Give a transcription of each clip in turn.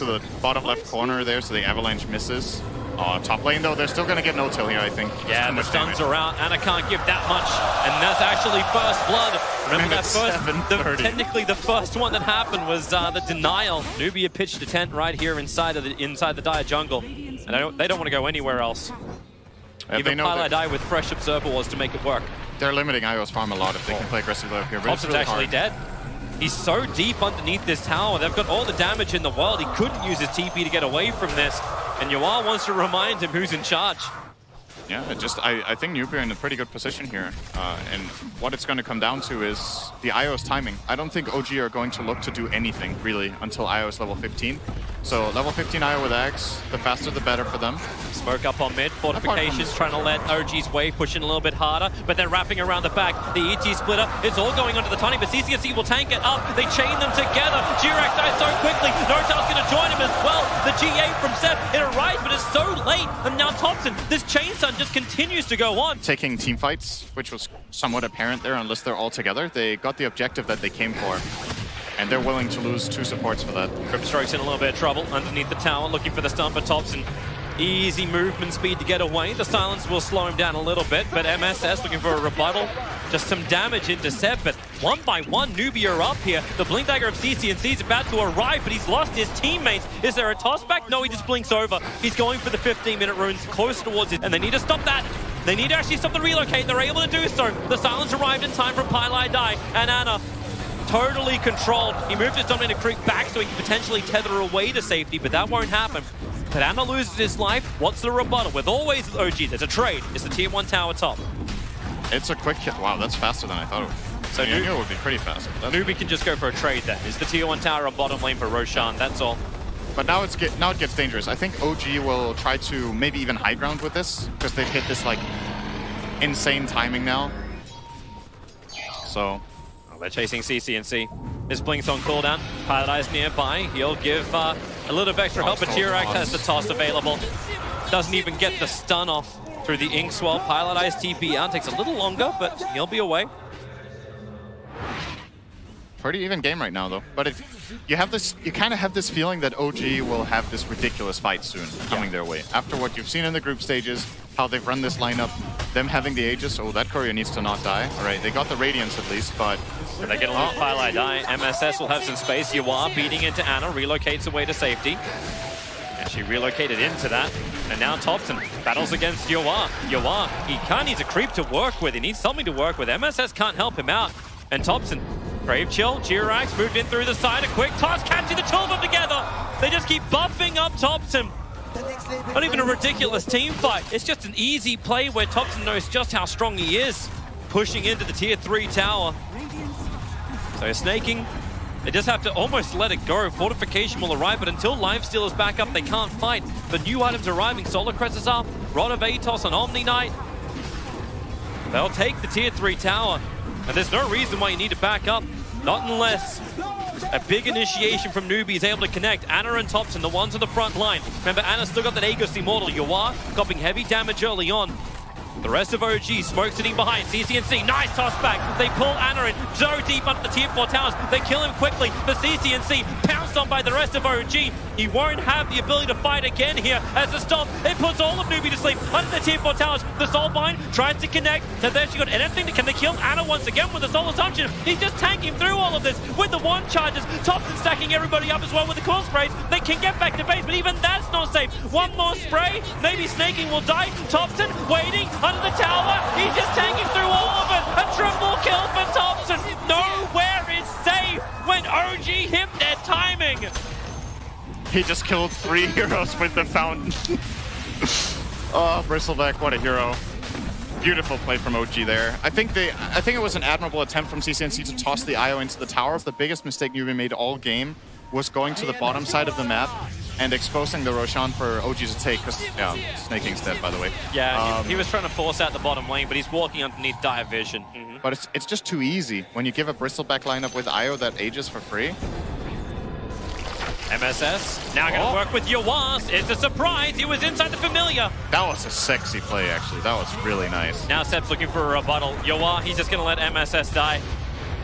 to the bottom left corner there, so the avalanche misses. Top lane though, they're still gonna get no-till here, I think. Yeah, the stuns are out. Anna can't give that much, and that's actually first blood. Remember that technically the first one that happened was the denial. Nubia pitched a tent right here inside the Dire jungle, and they don't want to go anywhere else. Even Pilot with fresh observer was to make it work. They're limiting Io's farm a lot if they can play aggressively up here. Thompson's really actually dead. He's so deep underneath this tower. They've got all the damage in the world. He couldn't use his TP to get away from this. And Yoa wants to remind him who's in charge. Yeah, I think Nubia are in a pretty good position here. And what it's going to come down to is the Io's timing. I don't think OG are going to look to do anything, really, until Io is level 15. So level 15 Io with Axe, the faster the better for them. Smoke up on mid, fortifications trying to let OG's wave push in a little bit harder, but they're wrapping around the back. The ET splitter, it's all going onto the Tiny, but CCNC will tank it up. They chain them together. Jirax dies so quickly. Notal's going to join him as well. The GA from Seth, it arrives, but it's so late. And now Thompson, this chain stun just continues to go on. Taking team fights, which was somewhat apparent there, unless they're all together. They got the objective that they came for. And they're willing to lose 2 supports for that. Gripstroke's in a little bit of trouble underneath the tower, looking for the stun, but Thompson, easy movement speed to get away. The silence will slow him down a little bit, but MSS looking for a rebuttal. Just some damage into Seb, but one by one, Nubia are up here. The blink dagger of CCNC is about to arrive, but he's lost his teammates. Is there a toss back? No, he just blinks over. He's going for the 15-minute runes close towards it, and they need to stop that. They need to actually stop the relocate. They're able to do so. The silence arrived in time from Pylai Die, and Anna totally controlled. He moved his Dominator Creep back so he can potentially tether away to safety, but that won't happen. But Anna loses his life. What's the rebuttal? With always OG, there's a trade. It's the tier 1 tower top. It's a quick hit. Wow, that's faster than I thought it would. So I knew it would be pretty fast. Nubia can just go for a trade then. It's the tier 1 tower on bottom lane for Roshan, that's all. But now it gets dangerous. I think OG will try to maybe even high ground with this, because they've hit this like insane timing now. So they're chasing CCNC. His blink's on cooldown. Pilot Eye's nearby. He'll give a little bit of extra help, but Jirax has the toss available. Doesn't even get the stun off through the ink swell. Pilot Eye's TP out. Takes a little longer, but he'll be away. Pretty even game right now, though. But you kind of have this feeling that OG will have this ridiculous fight soon coming their way. After what you've seen in the group stages, how they've run this lineup, them having the Aegis. Oh, that courier needs to not die. All right, they got the Radiance at least, but they're going to lose Pylai Die. MSS will have some space. Yoa beating into Anna, relocates away to safety. And she relocated into that. And now Thompson battles against Yoa. Yoa, he kind of needs a creep to work with. He needs something to work with. MSS can't help him out. And Thompson, Brave Chill, Jirax moved in through the side. A quick toss, catching the 2 of them together. They just keep buffing up Thompson. Not even a ridiculous team fight. It's just an easy play where Thompson knows just how strong he is. Pushing into the tier 3 tower. So snaking, they just have to almost let it go. Fortification will arrive, but until Lifesteal is back up, they can't fight. But new items arriving. Solar Crest is up. Rod of Atos on Omni Knight. They'll take the tier 3 tower. And there's no reason why you need to back up. Not unless a big initiation from Nubia is able to connect. Anna and Thompson, the ones on the front line. Remember, Anna's still got that Aegis Immortal. Yoa copying heavy damage early on. The rest of OG, Smoke sitting behind. CCNC, nice toss back. They pull Anna in so deep under the tier 4 towers. They kill him quickly. The CCNC pounced on by the rest of OG. He won't have the ability to fight again here as the stop. It puts all of Nubia to sleep under the tier 4 towers. The Soulbind tries to connect. And then she got anything. Can they kill Anna once again with the Soul Assumption? He's just tanking through all of this with the 1 charges. Thompson stacking everybody up as well with the cool sprays. They can get back to base, but even that's not safe. 1 more spray. Maybe Snaking will die. Thompson waiting under the tower. He's just tanking through all of it. A triple kill for Thompson. Nowhere is safe when OG hit their timing. He just killed 3 heroes with the fountain. Oh, Bristleback, what a hero. Beautiful play from OG there. I think it was an admirable attempt from CCNC to toss the Io into the tower. The biggest mistake Nubia made all game was going to the bottom side of the map and exposing the Roshan for OG to take, because, yeah, Snaking's dead, by the way. Yeah, he was trying to force out the bottom lane, but he's walking underneath Dire Vision. But it's just too easy. When you give a Bristleback lineup with Io that Aegis for free. MSS now going to work with Yoa. It's a surprise. He was inside the familiar. That was a sexy play, actually. That was really nice. Now Seb's looking for a rebuttal. Yoa, he's just going to let MSS die.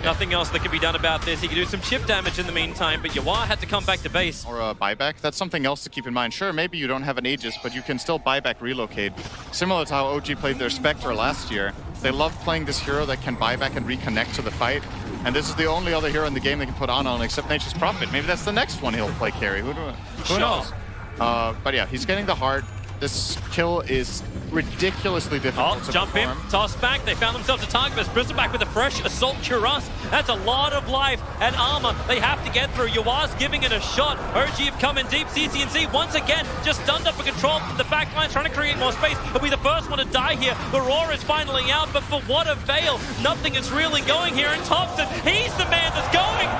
Nothing else that can be done about this. He can do some chip damage in the meantime, but Yawar had to come back to base. Or a buyback. That's something else to keep in mind. Sure, maybe you don't have an Aegis, but you can still buyback relocate. Similar to how OG played their Spectre last year. They love playing this hero that can buyback and reconnect to the fight. And this is the only other hero in the game they can put on except Nature's Prophet. Maybe that's the next one he'll play carry. Who knows? But yeah, he's getting the heart. This kill is ridiculously difficult to jump perform. in, toss back. They found themselves a target, but Bristleback with a fresh Assault Cuirass. That's a lot of life and armor they have to get through. Yawar's giving it a shot. OG have come in deep. CCNC once again just stunned up for control from the back line, trying to create more space. He'll be the first one to die here. The roar is finally out, but for what avail? Nothing is really going here. And Thompson, he's the man that's going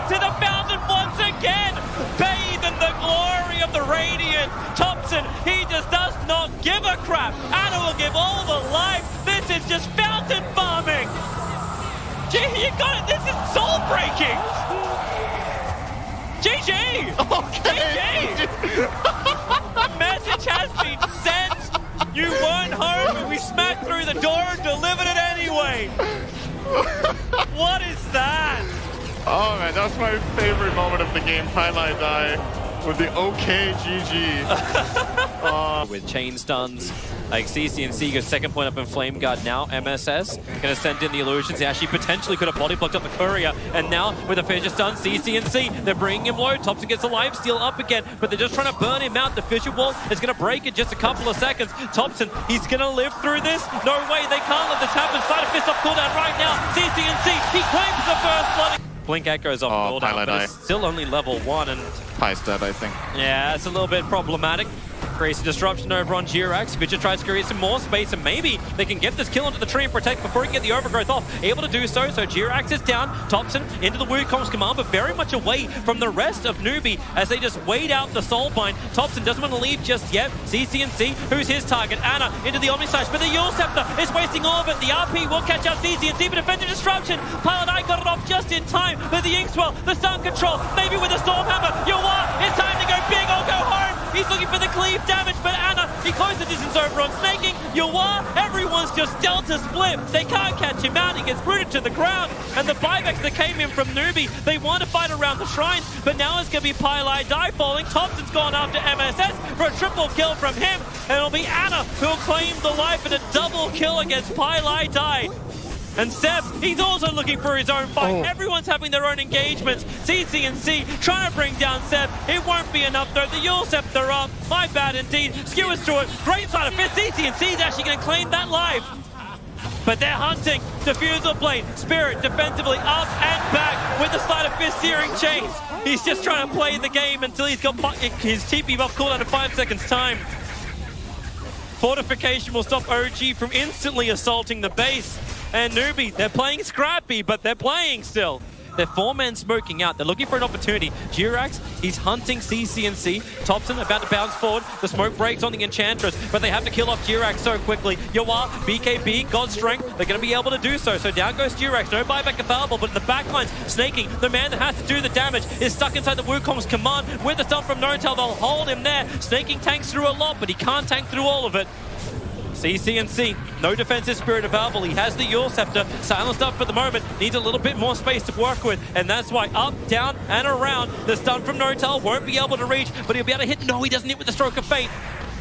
into the fountain once again. Bathe in the glory of the Radiant. Thompson, he just does not give a crap. Anna will give all the life. This is just fountain farming. Gee, you got it. This is soul breaking. GG. Okay. GG. The message has been sent. You weren't home, but we smacked through the door and delivered it anyway. What is that? Oh man, that's my favorite moment of the game. Highlight die with the OK GG. With chain stuns, like CCNC goes second point up in Flame Guard now. MSS gonna send in the illusions. He actually potentially could have body blocked up the courier, and now with a fissure stun, CCNC, they're bringing him low. Thompson gets a life steal up again, but they're just trying to burn him out. The fissure wall is gonna break in just a couple of seconds. Thompson, he's gonna live through this. No way, they can't let this happen. Side of fist off cooldown right now. CCNC, he claims the first blood. Blink echoes off cooldown, but it's still only level 1, and Pie's dead, I think. yeah, it's a little bit problematic. Creates a disruption over on Jirax. Fidget tries to create some more space, and maybe they can get this kill into the tree and protect before he can get the overgrowth off. Able to do so, so Jirax is down. Thompson into the Wukong's command, but very much away from the rest of Newbie as they just wait out the Soulbind. Thompson doesn't want to leave just yet. CCNC, who's his target? Anna into the Omnislash, but the Yule Scepter is wasting all of it. The RP will catch out CCNC, but defensive disruption. Pilot Eye got it off just in time, but the Inkswell, the stun control, maybe with a Stormhammer. Yawar, it's time to go big or go home. He's looking for the cleave damage, but Anna, he closed the distance over on Snaking. Yawar, everyone's just delta split. They can't catch him out. He gets rooted to the ground. And the buybacks that came in from Newbie, they want to fight around the shrines, but now it's going to be Pylai Die falling. Thompson's gone after MSS for a triple kill from him, and it'll be Anna who'll claim the life in a double kill against Pylai Die. And Seb, he's also looking for his own fight. Everyone's having their own engagements. CCNC trying to bring down Seb. It won't be enough though. The Yule Scepter up. My bad indeed. Skewers through it. Great side of fist. CCNC is actually going to claim that life. But they're hunting. Diffusal Blade. Spirit defensively up and back with the side of fist searing chains. He's just trying to play the game until he's got his TP buff cooldown in 5 seconds time. Fortification will stop OG from instantly assaulting the base. And Newbie, they're playing scrappy, but they're playing still. They're 4-men smoking out. They're looking for an opportunity. Jirax, he's hunting CCNC. Thompson about to bounce forward. The smoke breaks on the Enchantress, but they have to kill off Jirax so quickly. Yawar, BKB, God's Strength, they're going to be able to do so. So down goes Jirax. No buyback available, but in the backlines, Snaking, the man that has to do the damage, is stuck inside the Wukong's command. With the stun from Notel, they'll hold him there. Snaking tanks through a lot, but he can't tank through all of it. CCNC, no defensive spirit available. He has the Yule Scepter, silenced up for the moment, needs a little bit more space to work with, and that's why up, down, and around. The stun from Notel won't be able to reach, but he'll be able to hit. No, he doesn't hit with the Stroke of Fate.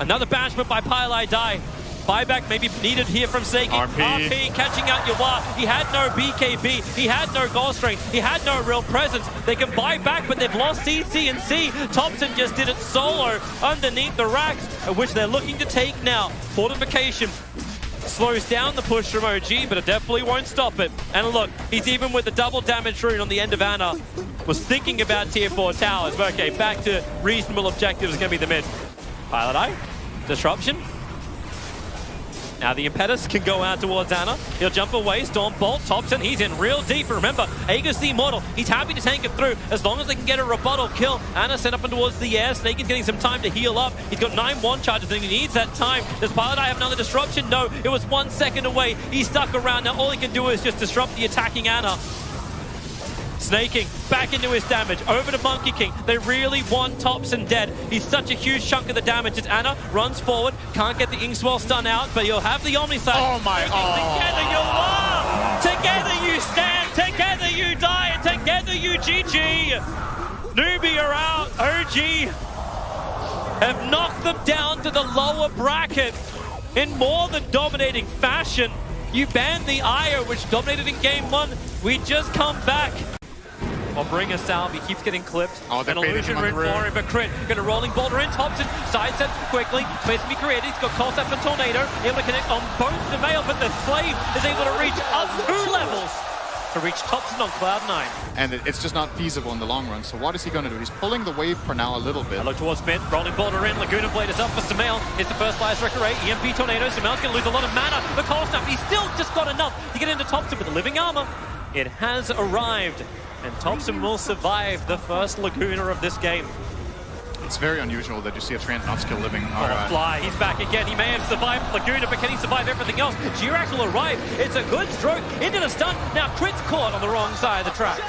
Another banishment by Pylai Die. Buyback maybe needed here from Snaking. RP catching out Yawar. He had no BKB. He had no goal strength. He had no real presence. They can buy back, but they've lost CCNC. Thompson just did it solo underneath the racks, which they're looking to take now. Fortification slows down the push from OG, but it definitely won't stop it. And look, he's even with the double damage rune on the end of Anna. Was thinking about tier 4 towers, but okay, back to reasonable objectives is going to be the mid. Pilot Eye, disruption. Now the Impetus can go out towards Anna. He'll jump away. Storm Bolt, Thompson, he's in real deep. Remember, Aegis the Immortal, he's happy to tank it through as long as they can get a rebuttal kill. Anna sent up and towards the air. Snake is getting some time to heal up. He's got 9 1 charges and he needs that time. Does Pilot Eye have another disruption? No, it was 1 second away. He's stuck around. Now all he can do is just disrupt the attacking Anna. Snaking back into his damage, over to Monkey King. They really want Thompson dead. He's such a huge chunk of the damage as Anna runs forward, can't get the Inkswell stun out, but he'll have the Omnislash. Oh my, Together you are! Together you stand, together you die, and together you GG. Newbie are out, OG have knocked them down to the lower bracket in more than dominating fashion. You banned the Io, which dominated in game 1. We just come back. I'll bring us out. He keeps getting clipped. Oh, an illusion ring for him, but crit. Got a rolling boulder in. Thompson sidesteps him quickly. Space can be created. He's got Colsap and Tornado. Able to connect on both the male, but the Slave is able to reach up 2 levels to reach Thompson on Cloud9. And it's just not feasible in the long run. So what is he going to do? He's pulling the wave for now a little bit. I look towards mid. Rolling boulder in. Laguna Blade is up for Sumail. It's the first Fire Striker 8. EMP Tornado. Sumail's going to lose a lot of mana. But Colsap, he's still just got enough to get into Thompson with the living armor. It has arrived. And Thompson will survive the first Laguna of this game. It's very unusual that you see a Trant not skill living. Fly, he's back again. He may have survived Laguna, but can he survive everything else? Jirax will arrive. It's a good stroke into the stun. Now Crit's caught on the wrong side of the tracks.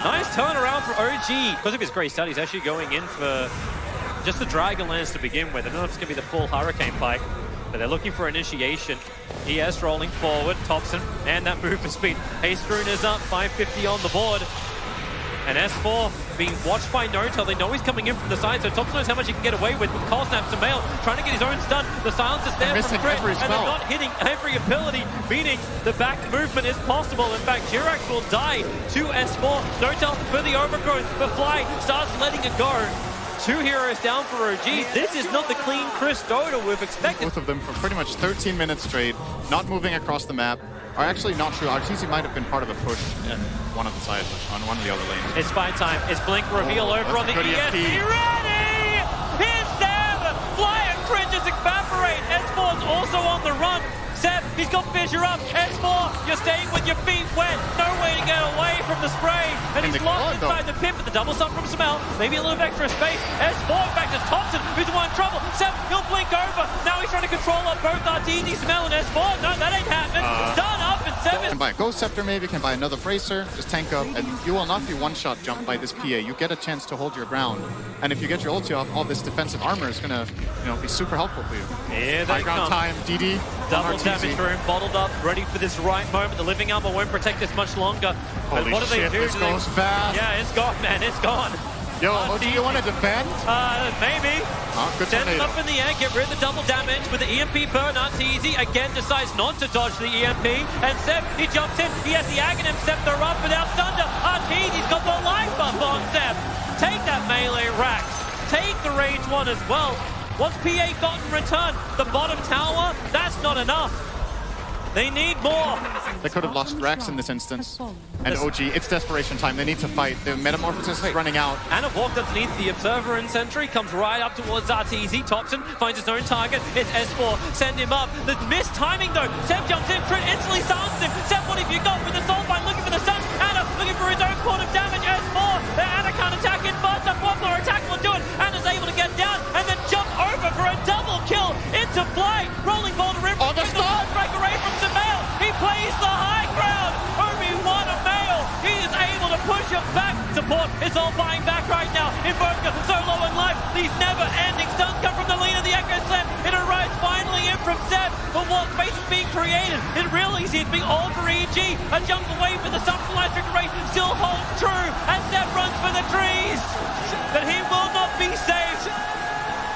Nice turnaround for OG. Because of his great start, he's actually going in for just the Dragonlance to begin with. I don't know if it's going to be the full Hurricane Pike, but they're looking for initiation. ES rolling forward, Thompson, and that movement speed. Hastrun is up, 550 on the board. And S4 being watched by Notel. They know he's coming in from the side, so Thompson knows how much he can get away with Colsap. Sumail trying to get his own stun. The silence is there from Crit, and they're not hitting every ability, meaning the back movement is possible. In fact, Jirax will die to S4. Notel for the overgrowth, but Fly starts letting it go. 2 heroes down for OG. This is not the clean Chris Dota we've expected. Both of them for pretty much 13 minutes straight, not moving across the map. Are actually not sure. Arteezy might have been part of a push in one of the sides, on one of the other lanes. It's fight time. It's Blink reveal over on the ESP. Ready! Here's Seb! Fly and Crit just evaporate. S4's also on the run. Seb, he's got Fissure up. S4, you're staying with your feet wet. No way to get away from the spray. And he's locked inside the pit, but the double stun from Sumail. Maybe a little bit extra space. S4, in fact, it's Thompson who's the one in trouble. Seb, he'll blink over. Now he's trying to control up both Arteezy, Sumail, and S4. No, that ain't happening. Done up, and Seb can buy a Ghost Scepter maybe, can buy another Bracer, just tank up, and you will not be one-shot jumped by this PA. You get a chance to hold your ground. And if you get your ulti off, all this defensive armor is gonna, be super helpful for you. Here they High ground time, DD. Double damage for him, bottled up, ready for this right moment. The living armor won't protect this much longer. Holy but what do they shit, do? this goes fast. Yeah, it's gone, man, it's gone. Yo, do you want to defend? Maybe. Good Send him tornado. up in the air, get rid of the double damage with the EMP burn. Arteezy again decides not to dodge the EMP. And Seb, he jumps in. He has the Aghanim Scepter up without Thunder. Arteezy's got the life buff on Seb. Take that melee racks. Take the range 1 as well. What's PA got in return? The bottom tower? That's not enough. They need more. They could have lost Rax in this instance. And OG, it's desperation time. They need to fight. The Metamorphosis is running out. Anna walked underneath the Observer and Sentry, comes right up towards Arteezy. Thompson finds his own target. It's S4. Send him up. The missed timing though. Seb jumps in. Crit instantly silences him. Seb, what have you got with the Soulbind looking for the stun? Anna looking for his own point of damage. S4. Anna can't attack in burst. A popular attack will do it. Anna's able to get down and then jump over for a double kill into Fly. Rolling boulder in. On the stun! Break away from Sumail. He plays the high ground. Obi-Wan a male. He is able to push him back. Support is all buying back right now. Invoker so low in life. These never-ending stuns come from the lean of the Echo Slam. It arrives finally in from Seb. But what space is being created? It really seems to be all for EG. A jump away for the Sunfly Trick Race still holds true. And Seb runs for the trees. But he will not be safe.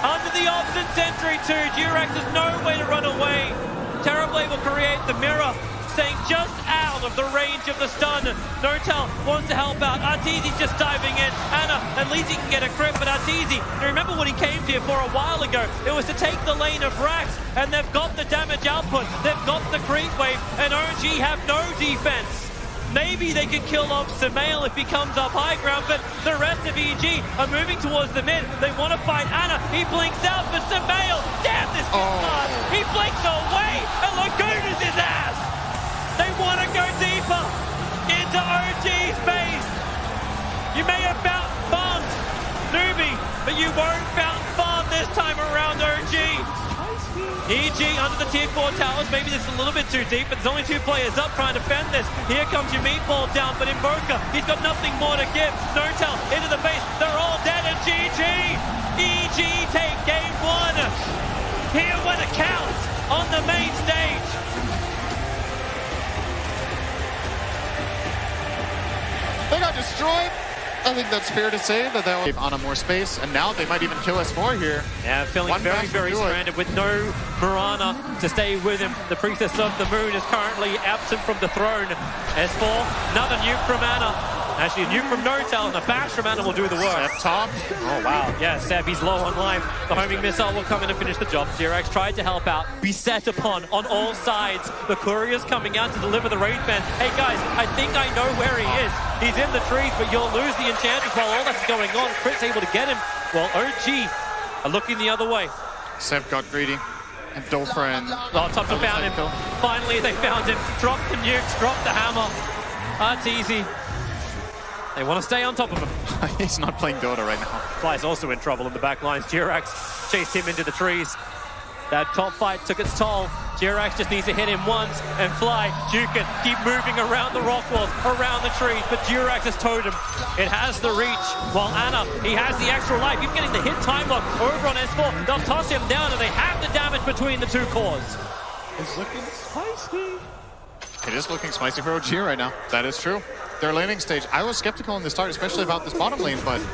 Under the Ops and Sentry 2, Jirax has no way to run away. Terrorblade will create the mirror, staying just out of the range of the stun. Notel wants to help out. Arteezy's just diving in. Anna, at least he can get a crit, but Arteezy, remember what he came here for a while ago? It was to take the lane of Rax, and they've got the damage output. They've got the creep wave, and OG have no defense. Maybe they can kill off Sumail if he comes up high ground, but the rest of EG are moving towards the mid. They want to fight Anna. He blinks out for Sumail. Damn, this is hard. He blinks away, and Laguna's his ass. They want to go deeper into OG's base. You may have farmed Newbie, but you won't farm this time around OG. EG under the tier 4 towers. Maybe this is a little bit too deep, but there's only 2 players up trying to defend this. Here comes your meatball down, but Invoker, he's got nothing more to give. Notel into the base. They're all dead, and GG. EG take game 1. Here when it counts on the main stage. destroyed. I think that's fair to say that will give Ana more space, and now they might even kill S4 here. Yeah, feeling very, very stranded with no Mirana to stay with him. The Priestess of the Moon is currently absent from the throne. S4, another nuke from Ana. Actually, a nuke from Notel, and the bash from Ana will do the work. Seb top. Oh, wow. Yeah, Seb, he's low on life. The homing missile will come in and finish the job. Jirax tried to help out, be set upon on all sides. The courier's coming out to deliver the raid band. Hey, guys, I think I know where he is. He's in the trees, but you'll lose the Enchantress while all that's going on. Crit's able to get him, while OG are looking the other way. Seb got greedy. And Dofra and... Oh, Thompson found him. Finally, they found him. Dropped the nukes, dropped the hammer. Arteezy. They want to stay on top of him. He's not playing Dota right now. Fly's also in trouble in the back lines. Jirax chased him into the trees. That top fight took its toll. Jirax just needs to hit him once, and Fly, Dukin, keep moving around the rock walls, around the trees, but Jirax has towed him. It has the reach, while Ana, he has the extra life. Even getting the hit time lock over on S4. They'll toss him down, and they have the damage between the two cores. It's looking spicy. It is looking spicy for OG right now. That is true. Their laning stage, I was skeptical in the start, especially about this bottom lane, but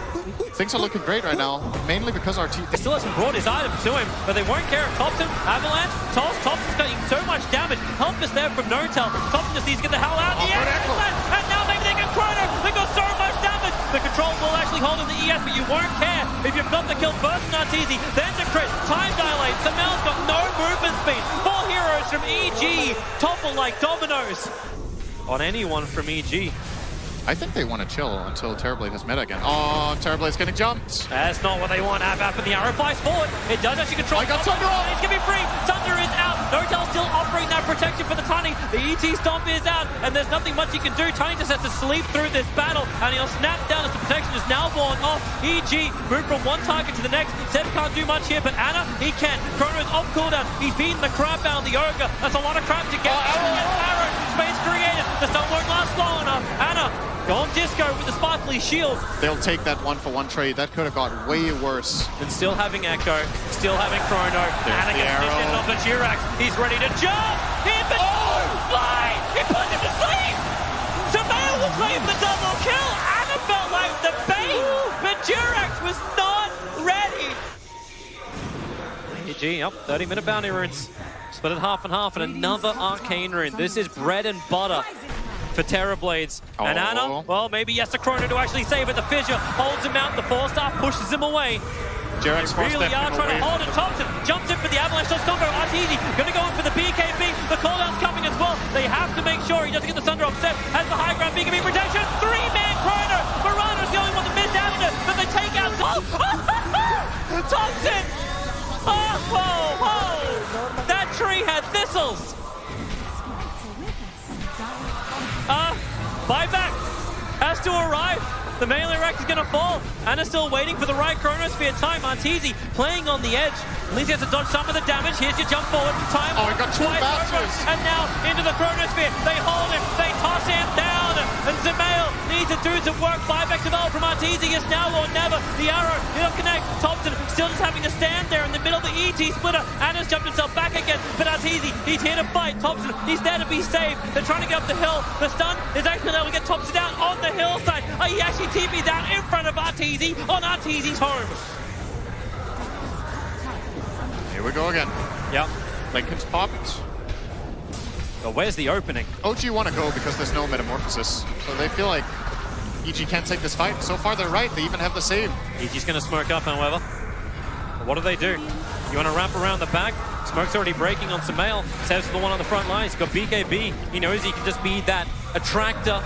things are looking great right now, mainly because our team... He still hasn't brought his item to him, but they won't care. Thompson, Avalanche, Thompson's getting so much damage. Help is there from Notel. Thompson just needs to get the hell out of the air. And now maybe they can chrono. They got so much damage. The control will actually hold in the ES, but you won't care if you've got the kill first on Arteezy. Then to crit, time dilate. Samel's got no movement speed. 4 heroes from EG topple like dominoes on anyone from EG. I think they want to chill until Terrorblade has meta again. Oh, Terrorblade's getting jumped. That's not what they want. Ab and the arrow flies forward. It does actually control. I got Thunder on. It's going to be free. Thunder is out. Notel still offering that protection for the Tiny. The ET Stomp is out, and there's nothing much he can do. Tiny just has to sleep through this battle, and he'll snap down as the protection is now worn off. EG moved from one target to the next. Seb can't do much here, but Ana, he can. Chrono's off cooldown. He's beaten the crap out of the Ogre. That's a lot of crap to get. Arrow. Space created. The stun won't last long enough. Ana. Gone disco with the sparkly shield. They'll take that 1-for-1 trade. That could have got way worse. And still having Echo, still having Chrono. Ana gets conditioned off the Jirax. He's ready to jump. Fly! He put him to sleep! Sameil will claim the double kill. Ana felt like the bait, but Jirax was not ready. AG up, 30-minute bounty runes. Split it half and half, and another arcane rune. This is bread and butter for Terrorblades. And Ana, well, maybe he has to Chrono to actually save it. The fissure holds him out. The 4-star pushes him away. Jirax really are trying to hold it. Thompson jumps in for the Avalanche. Does not go. Arteezy gonna go in for the BKB. The cooldown's coming as well. They have to make sure he doesn't get the Thunder offset. Has the high ground BKB protection. 3-man Chrono. Mirana's the only one that missed out on it, but they take out Thompson. That tree had thistles. Buyback has to arrive. The melee rack is going to fall. Ana's still waiting for the right Chronosphere time. Arteezy playing on the edge. At least he has to dodge some of the damage. Here's your jump forward. Time. Oh, he got 2 matches. And now into the Chronosphere. They hold him. They toss him down. And Sameil needs to do some work. Buyback developed from Arteezy is now or never. The arrow, he'll connect. Thompson still just having to stand there in the middle of the ET splitter. Ana's jumped himself back again. But Arteezy, he's here to fight. Thompson, he's there to be saved. They're trying to get up the hill. The stun is actually able to get Thompson down on the hillside. He actually TP'd out in front of Arteezy on Arteezy's home. Here we go again. Yep. Lincoln's popped. But where's the opening? OG want to go because there's no Metamorphosis. So they feel like EG can't take this fight. So far they're right. They even have the save. EG's going to smoke up, however. But what do they do? You want to wrap around the back? Smoke's already breaking on Sameil. Seb's the one on the front line. He's got BKB. He knows he can just be that attractor.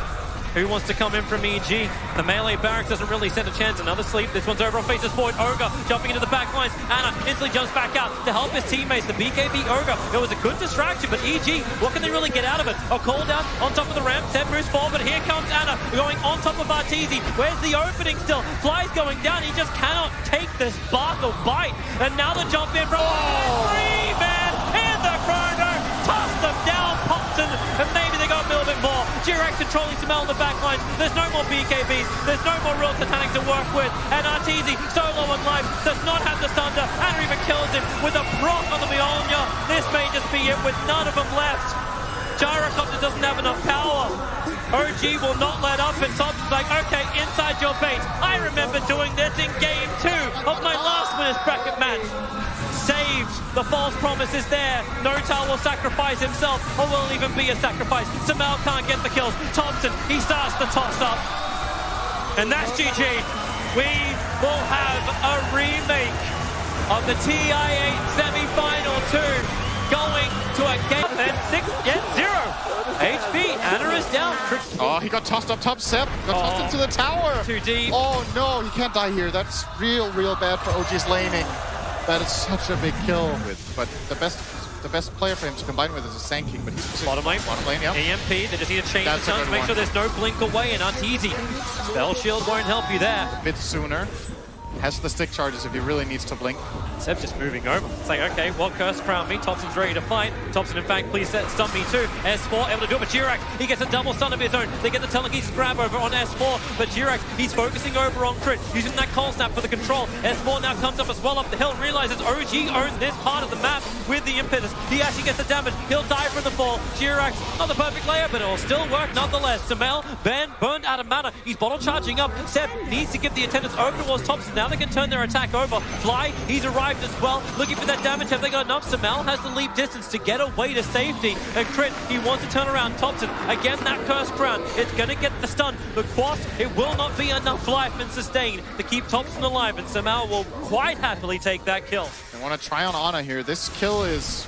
Who wants to come in from EG? The melee barracks doesn't really stand a chance. Another sleep. This one's over on faces forward. Ogre jumping into the back lines. Ana instantly jumps back out to help his teammates. The BKB Ogre. It was a good distraction, but EG, what can they really get out of it? A call down on top of the ramp. Seb moves forward, but here comes Ana going on top of Arteezy. Where's the opening still? Fly's going down. He just cannot take this bark or bite. And now the jump in from 3-man in the Chrono. Toss them down, Thompson, and maybe they got a little bit more. Jirax controlling Sameil on the back lines. There's no more BKBs. There's no more real Titanic to work with. And Arteezy, so low on life, does not have the Thunder. And even kills him with a proc on the Mjolnir. This may just be it with none of them left. Gyrocopter doesn't have enough power. OG will not let up, and Thompson's like, okay, inside your base. I remember doing this in game 2 of my last winners bracket match. Saved. The false promise is there. Notal will sacrifice himself, or will it even be a sacrifice? Samel can't get the kills. Thompson, he starts the toss-up. And that's GG. We will have a remake of the TI9 semi-final 2 going to a game and 0 HP. Ana is down. Oh, he got tossed up top. Seb got tossed into the tower. Too deep. Oh no, he can't die here. That's real bad for OG's laning. That is such a big kill. But the best player for him to combine with is a Sand King, but he's bottom lane, yeah. EMP, they just need to change That's the turns, make sure there's no blink away, and Arteezy. Spell Shield won't help you there. A bit sooner. Has the stick charges if he really needs to blink. Seb just moving over. It's like, okay, what curse crown me? Thompson's ready to fight. Thompson, in fact, please stun me too. S4 able to do it, but Jirax, he gets a double stun of his own. They get the telekinesis grab over on S4, but Jirax, he's focusing over on crit, using that cold snap for the control. S4 now comes up as well up the hill, realizes OG owns this part of the map with the impetus. He actually gets the damage. He'll die from the fall. Jirax, not the perfect layer, but it'll still work nonetheless. Samel, Ben, burned out of mana. He's bottle charging up. Seb needs to give the attendance over towards Thompson. Now they can turn their attack over. Fly, he's arrived as well, looking for that damage. Have they got enough? Samel has the leap distance to get away to safety. And Crit, he wants to turn around Thompson. Again, that cursed crown. It's going to get the stun. The Quas, it will not be enough life and sustain to keep Thompson alive, and Samel will quite happily take that kill. They want to try on Ana here. This kill is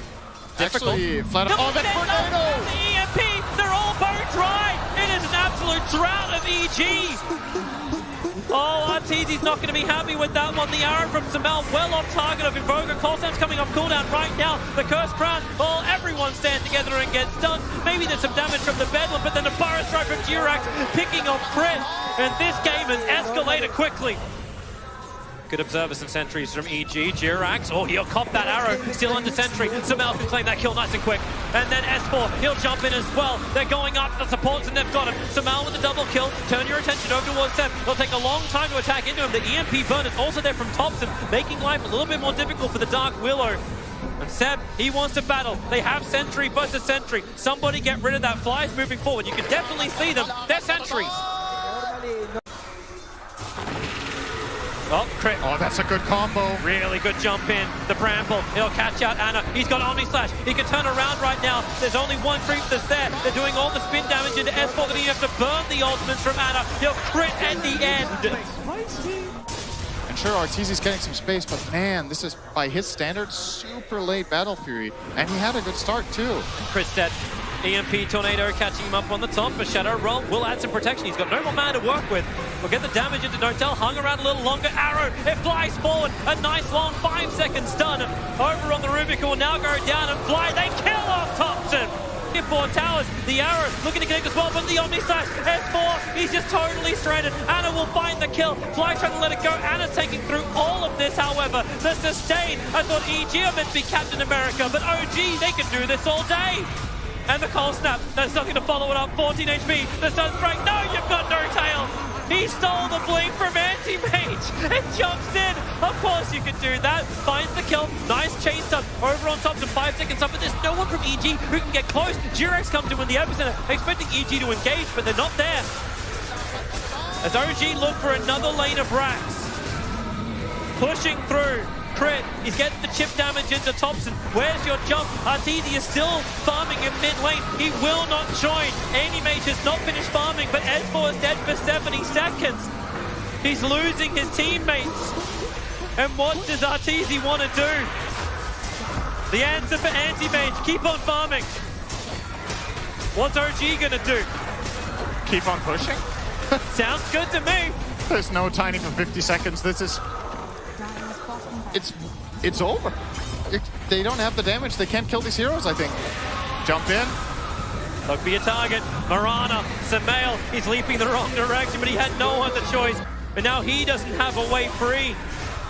difficult. Flat. Oh, that tornado! The EMP, they're all bone dry. It is an absolute drought of EG. Oh, Arteezy's not going to be happy with that one. The arrow from Samel well off target of Invoker. Colstam's coming off cooldown right now. The Cursed Crown, oh, everyone stand together and get stunned. Maybe there's some damage from the Bedlam, but then a Burrow Strike from Jirax picking off Crit. And this game has escalated quickly. Good observers and sentries from EG. Jirax, oh, he'll cop that arrow, still under sentry. Samel can claim that kill nice and quick. And then S4, he'll jump in as well. They're going after the supports and they've got him. Samel with a double kill. Turn your attention over towards Seb. It'll take a long time to attack into him. The EMP burn is also there from Thompson, making life a little bit more difficult for the Dark Willow. And Seb, he wants to battle. They have sentry versus sentry. Somebody get rid of that. Flies moving forward. You can definitely see them. They're sentries. Oh, Crit. Oh, that's a good combo. Really good jump in. The Bramble, he'll catch out Ana. He's got Omni Slash. He can turn around right now. There's only one creep that's there. They're doing all the spin damage into S4. Then you have to burn the ultimates from Ana. He'll crit at the end. And sure, Arteezy's getting some space, but man, this is, by his standards, super late Battle Fury. And he had a good start, too. Crit's dead. EMP Tornado catching him up on the top. A Shadow Roll will add some protection. He's got no more mana to work with. We'll get the damage into Notel. Hung around a little longer. Arrow, it flies forward. A nice long 5-second stun. Over on the Rubicon will now go down and fly. They kill off Thompson. 4 towers. The arrow looking to connect as well, but the Omni Slash. S4, he's just totally stranded. Ana will find the kill. Fly trying to let it go. Ana's taking through all of this, however. The sustain. I thought EG are meant to be Captain America, but OG, they can do this all day. And the cold snap, that's not going to follow it up. 14 HP, the stun strike. No, you've got no tail. He stole the blink from Anti-Mage and jumps in. Of course you can do that. Finds the kill. Nice chain stun over on top to 5 seconds up, but there's no one from EG who can get close. Jirax comes to win the epicenter, expecting EG to engage, but they're not there. As OG look for another lane of Brax. Pushing through. Crit, he's getting the chip damage into Thompson. Where's your jump? Arteezy is still farming in mid lane. He will not join. Anti-Mage has not finished farming, but S4 is dead for 70 seconds. He's losing his teammates. And what does Arteezy want to do? The answer for Anti-Mage, keep on farming. What's OG gonna do? Keep on pushing? Sounds good to me. There's no tiny for 50 seconds. This is... It's over. They don't have the damage. They can't kill these heroes, I think. Jump in. Look for your target. Marana, Samel, he's leaping the wrong direction, but he had no other choice. But now he doesn't have a way free.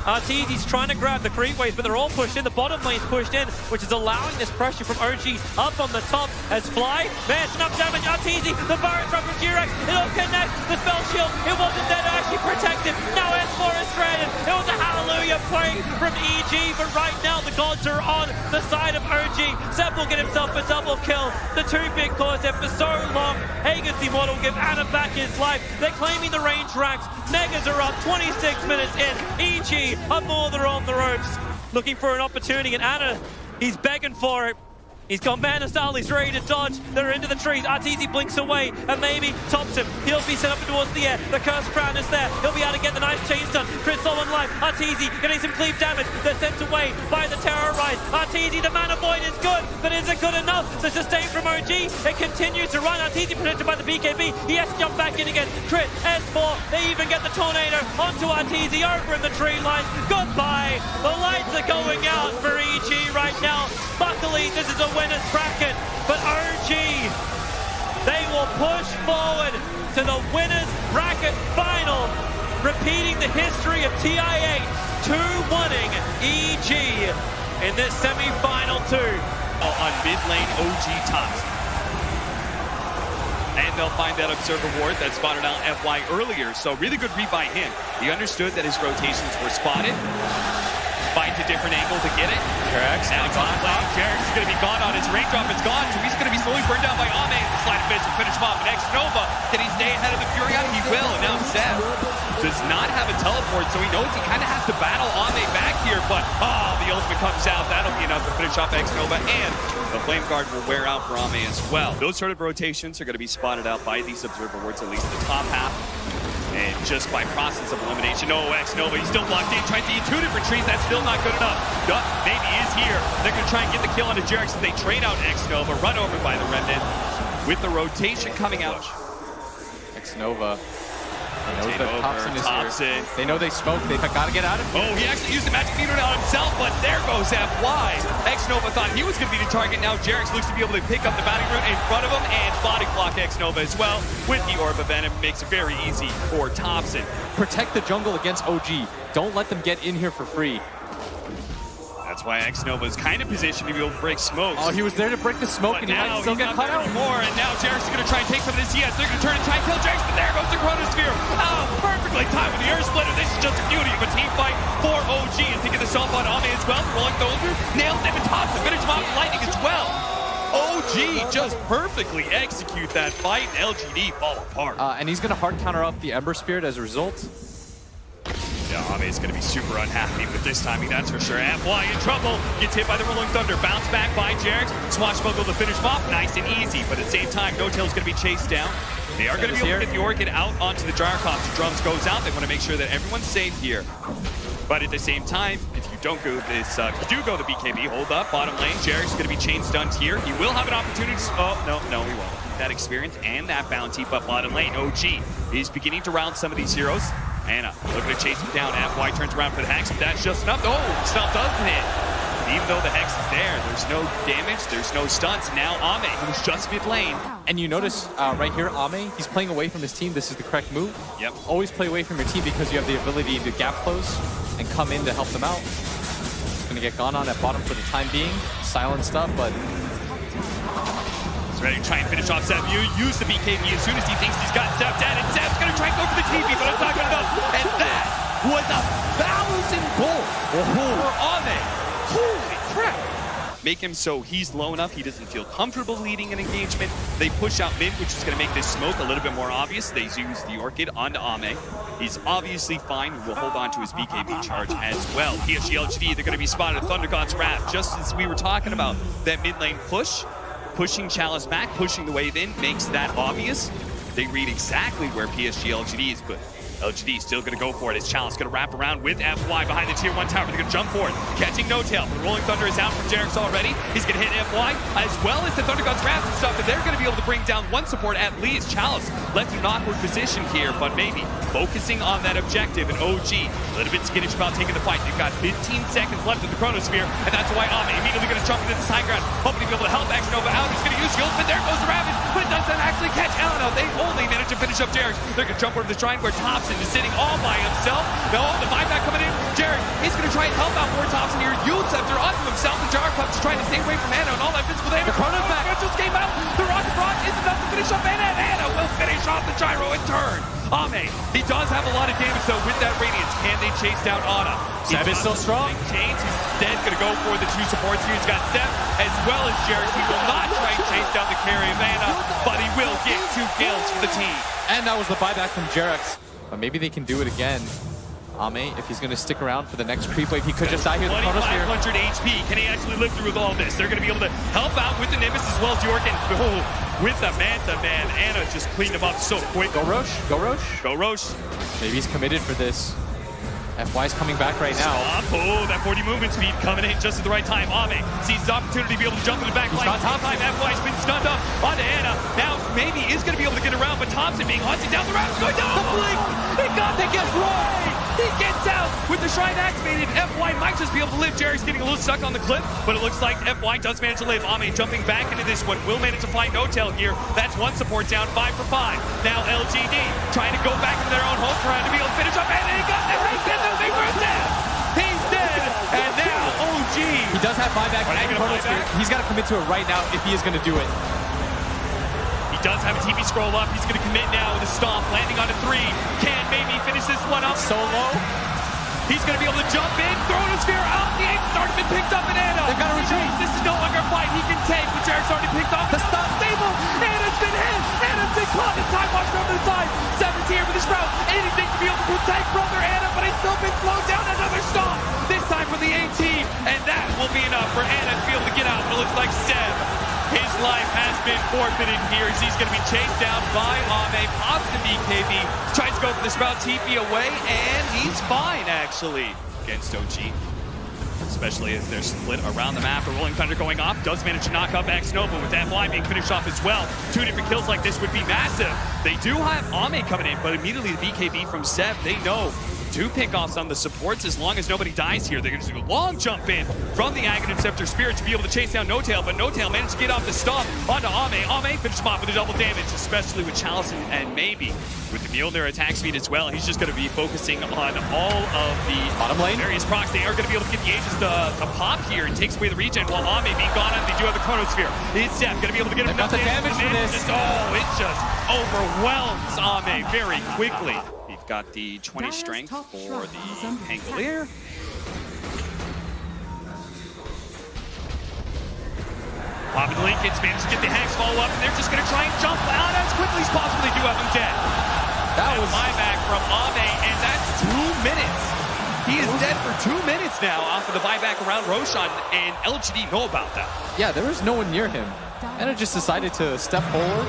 Arteezy's trying to grab the creep waves, but they're all pushed in. The bottom lane's pushed in, which is allowing this pressure from OG up on the top as Fly. Man, enough damage. Arteezy, the Burrow Strike from Jirax. It'll connect. The spell shield, it wasn't there to actually protect him. Now S4 is stranded. It was a hallelujah play from EG, but right now the gods are on the side of OG. Seb will get himself a double kill. The two big cores there for so long. Aegis Immortal will give Ana back his life. They're claiming the range racks. Megas are up 26 minutes in. EG are more than on the ropes. Looking for an opportunity, and Ana, he's begging for it. He's gone Mana style, he's ready to dodge. They're into the trees. Arteezy blinks away and maybe tops him. He'll be sent up towards the air. The Cursed Crown is there. He'll be able to get the nice chain stun. Chris all on life. Arteezy getting some cleave damage. They're sent away by the Terrorize. Arteezy, the Mana Void is good, but is it good enough? The sustain from OG. It continues to run. Arteezy protected by the BKB. He has to jump back in again. Crit, S4. They even get the Tornado onto Arteezy over in the tree line. Goodbye. The lights are going out for EG right now. Luckily, this is a winner's bracket, but OG, they will push forward to the winner's bracket final, repeating the history of TI9 2-1ing EG in this semi-final 2. On mid lane, OG tops. And they'll find that Observer Ward that spotted out FY earlier, so really good read by him. He understood that his rotations were spotted. Finds a different angle to get it. Jarex now gone lane. Jarex is going to be gone on his raindrop. It's gone. So he's going to be slowly burned down by Ame. The slide finish will finish him off. And X-Nova, can he stay ahead of the Furion? He will. And now Seb does not have a teleport, so he knows he kind of has to battle Ame back here. But, the ultimate comes out. That'll be enough to finish off X-Nova. And the Flame Guard will wear out for Ame as well. Those sort of rotations are going to be spotted out by these Observer Wards, at least the top half. And just by process of elimination, X-Nova, he's still blocked in, trying to eat two different trees. That's still not good enough. Duck maybe is here. They're going to try and get the kill onto Jarex. They trade out X-Nova, run over by the Remnant. With the rotation coming out. X-Nova. He knows that Thompson is here. They know they smoke. They've got to get out of here. Oh, he actually used the magic meter on himself, but there goes FY. X-Nova thought he was going to be the target. Now Jarex looks to be able to pick up the bounty rune in front of him and body block X-Nova as well. With the Orb of Venom, makes it very easy for Thompson. Protect the jungle against OG. Don't let them get in here for free. That's why X-Nova is kind of positioned to be able to break smokes. Oh, he was there to break the smoke, and he might still get cut out. More, and now Jarex is going to try and take some of this CS. They're going to turn and try and kill Jarex, but there goes the Chronosphere. Oh, perfectly timed with the Earth Splitter. This is just a beauty of a team fight for OG. And thinking the self on Ame as well. Rolling Thunder, nails him and tops to finish him off with lightning as well. OG just perfectly execute that fight, and LGD fall apart. And he's going to hard counter up the Ember Spirit as a result. Yeah, Ame is going to be super unhappy with this timing, that's for sure. FY in trouble, gets hit by the Rolling Thunder, bounce back by Jarex, Swashbuckle to finish him off, nice and easy, but at the same time, No-Tail's going to be chased down. They are going to be able to get the Orchid out onto the Gyrocops. The drums goes out, they want to make sure that everyone's safe here. But at the same time, if you don't go this, you do go to BKB, hold up, bottom lane, Jarex is going to be chain stunned here. He will have an opportunity to, no, he won't. That experience and that bounty, but bottom lane, OG is beginning to round some of these heroes. Ana looking to chase him down. FY turns around for the Hex, but that's just enough. Oh, stun doesn't hit. Even though the Hex is there, there's no damage, there's no stunts. Now Ame, who's just mid lane. And you notice right here, Ame, he's playing away from his team. This is the correct move. Yep. Always play away from your team because you have the ability to gap close and come in to help them out. He's going to get gone on at bottom for the time being. Silent stuff, but... ready to try and finish off Seb. You use the BKB as soon as he thinks he's got Seb dead, and Seb's gonna try and go for the TP, but it's not good enough. And that was 1,000 gold for Ame. Holy crap. Make him so he's low enough, he doesn't feel comfortable leading an engagement. They push out mid, which is gonna make this smoke a little bit more obvious. They use the Orchid onto Ame. He's obviously fine. He will hold on to his BKB charge as well. PSG LGD, they're gonna be spotted at Thunder God's Wrath. Just as we were talking about that mid lane push, pushing Chalice back, pushing the wave in, makes that obvious. They read exactly where PSG LGD is, but LGD still going to go for it. His Chalice going to wrap around with FY behind the tier 1 tower. They're going to jump for it. Catching No-Tail. The Rolling Thunder is out from Jarex already. He's going to hit FY as well as the Thunder God's Wrath and stuff, but they're going to be able to bring down one support at least. Chalice left in an awkward position here, but maybe focusing on that objective. And OG, a little bit skittish about taking the fight. They've got 15 seconds left in the Chronosphere, and that's why Ame immediately going to jump into this high ground, hoping to be able to help X-Nova out. He's going to use shield, but there goes the Ravage, but it doesn't actually catch Elena. They only managed to finish up Jarex. They're going to jump over the shrine where Thompson is sitting all by himself. No, the buyback coming in. Jarex is going to try try and help out more Thompson here. Yule Scepter onto himself. The Jar Pups trying to stay away from Anna and all that physical damage. The Chrono's back. Just came out. The Rocket Rock is enough to finish off Anna, and Anna will finish off the Gyro in turn. Ame, he does have a lot of damage though with that Radiance. Can they chase down Ana? Seb is still strong. Chains, he's dead, gonna go for the two supports here. He's got Seb as well as Jarek. He will not try and chase down the carry of Anna, but he will get 2 kills for the team. And that was the buyback from Jarex. But maybe they can do it again. Ame, if he's going to stick around for the next creep wave, he could just die here. 2,500 HP. Can he actually live through with all this? They're going to be able to help out with the Nimbus as well as Jorgen. Oh, with the Manta, man. Anna just cleaned him up so quick. Go Roche. Go Roche. Go Roche. Maybe he's committed for this. FY's coming back right now. Stop. Oh, that 40 movement speed coming in just at the right time. Ame sees his opportunity to be able to jump in the back line. Time FY's been stunned up onto Anna. Now maybe is going to be able to get around, but Thompson being hunted down the route. Going down the blink. He got to get right. He gets out with the Shrine activated. FY might just be able to live. Jerry's getting a little stuck on the cliff, but it looks like FY does manage to live. Ame jumping back into this one. Will manage to find No-Tail here. That's one support down, 5 for 5. Now LGD trying to go back into their own home ground to be able to finish up. And he got there. He did the big first death. He's dead. And now OG. He does have buyback. He's got to commit to it right now if he is going to do it. He does have a TP scroll up. He's going to commit now with a stomp, landing on a 3. Can maybe finish this one up. So low. He's going to be able to jump in, throw a sphere out. The aim has already been picked up in Anna. They've got to retreat. This is no longer a fight he can take, but Jarek's already picked off. The stop stable. Anna's been hit. Anna's been caught. The time watch over the side. Seven's here with his route. Anything to be able to protect brother Anna, but he's still been slowed down. Another stop. This time for the AT, and that will be enough for Anna to be able to get out. It looks like Seb. His life has been forfeited here as he's going to be chased down by Ame. Pops the BKB, tries to go for the Sprout TP away, and he's fine, actually, against OG. Especially as they're split around the map. The Rolling Thunder going off, does manage to knock up Max Nova with that fly being finished off as well. 2 different kills like this would be massive. They do have Ame coming in, but immediately the BKB from Seb, they know 2 pickoffs on the supports. As long as nobody dies here, they're going to do a long jump in from the Aghanim Scepter Spirit to be able to chase down No-Tail, but No-Tail managed to get off the stomp onto Ame. Ame finished him off with a double damage, especially with Chalice and maybe with the Mjolnir attack speed as well. He's just going to be focusing on all of the bottom lane various procs. They are going to be able to get the Aegis to pop here and takes away the regen while Ame being gone on. They do have the Chronosphere. It's Seth going to be able to get him enough damage for this. Oh, it just overwhelms Ame very quickly. We've got the 20 strength for the Pangolier. Popping the Lincolns managed to get the Hanks follow up, and they're just going to try and jump out as quickly as possible. They do have him dead. That was buyback from Ame, and that's 2 minutes. He is dead for 2 minutes now off of the buyback around Roshan, and LGD know about that. Yeah, there was no one near him. Anna just decided to step forward.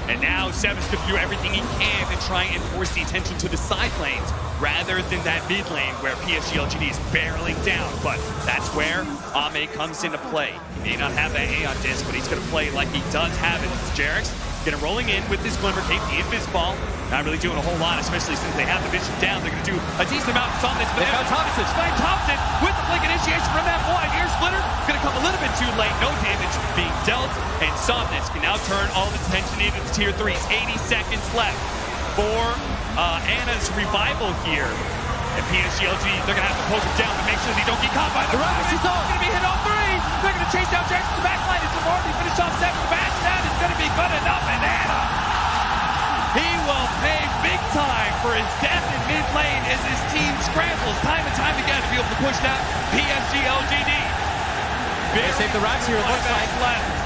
And now Seven's going to do everything he can to try and force the attention to the side lanes rather than that mid lane where PSG LGD is barreling down. But that's where Ame comes into play. He may not have that Aeon disc, but he's going to play like he does have it. Jarek's going to rolling in with this Glimmer Cape, the Invis Ball. Not really doing a whole lot, especially since they have the vision down. They're going to do a decent amount of something. They found Thompson. Thompson with the blink initiation from that one. Ear Splitter going to come a little bit too late. No damage being dealt. And Somnus can now turn all the attention into the tier 3s. 80 seconds left for Anna's revival here. And PSG LGD, they're going to have to poke him down to make sure they don't get caught by the Rise. He's going to be hit on 3. They're going to chase down Jackson to the back line. It's already finished off 7 to back. That is going to be good enough. And Anna, he will pay big time for his death in mid lane as his team scrambles time and time again to be able to push that PSG LGD. They save the racks here, it looks like. Left.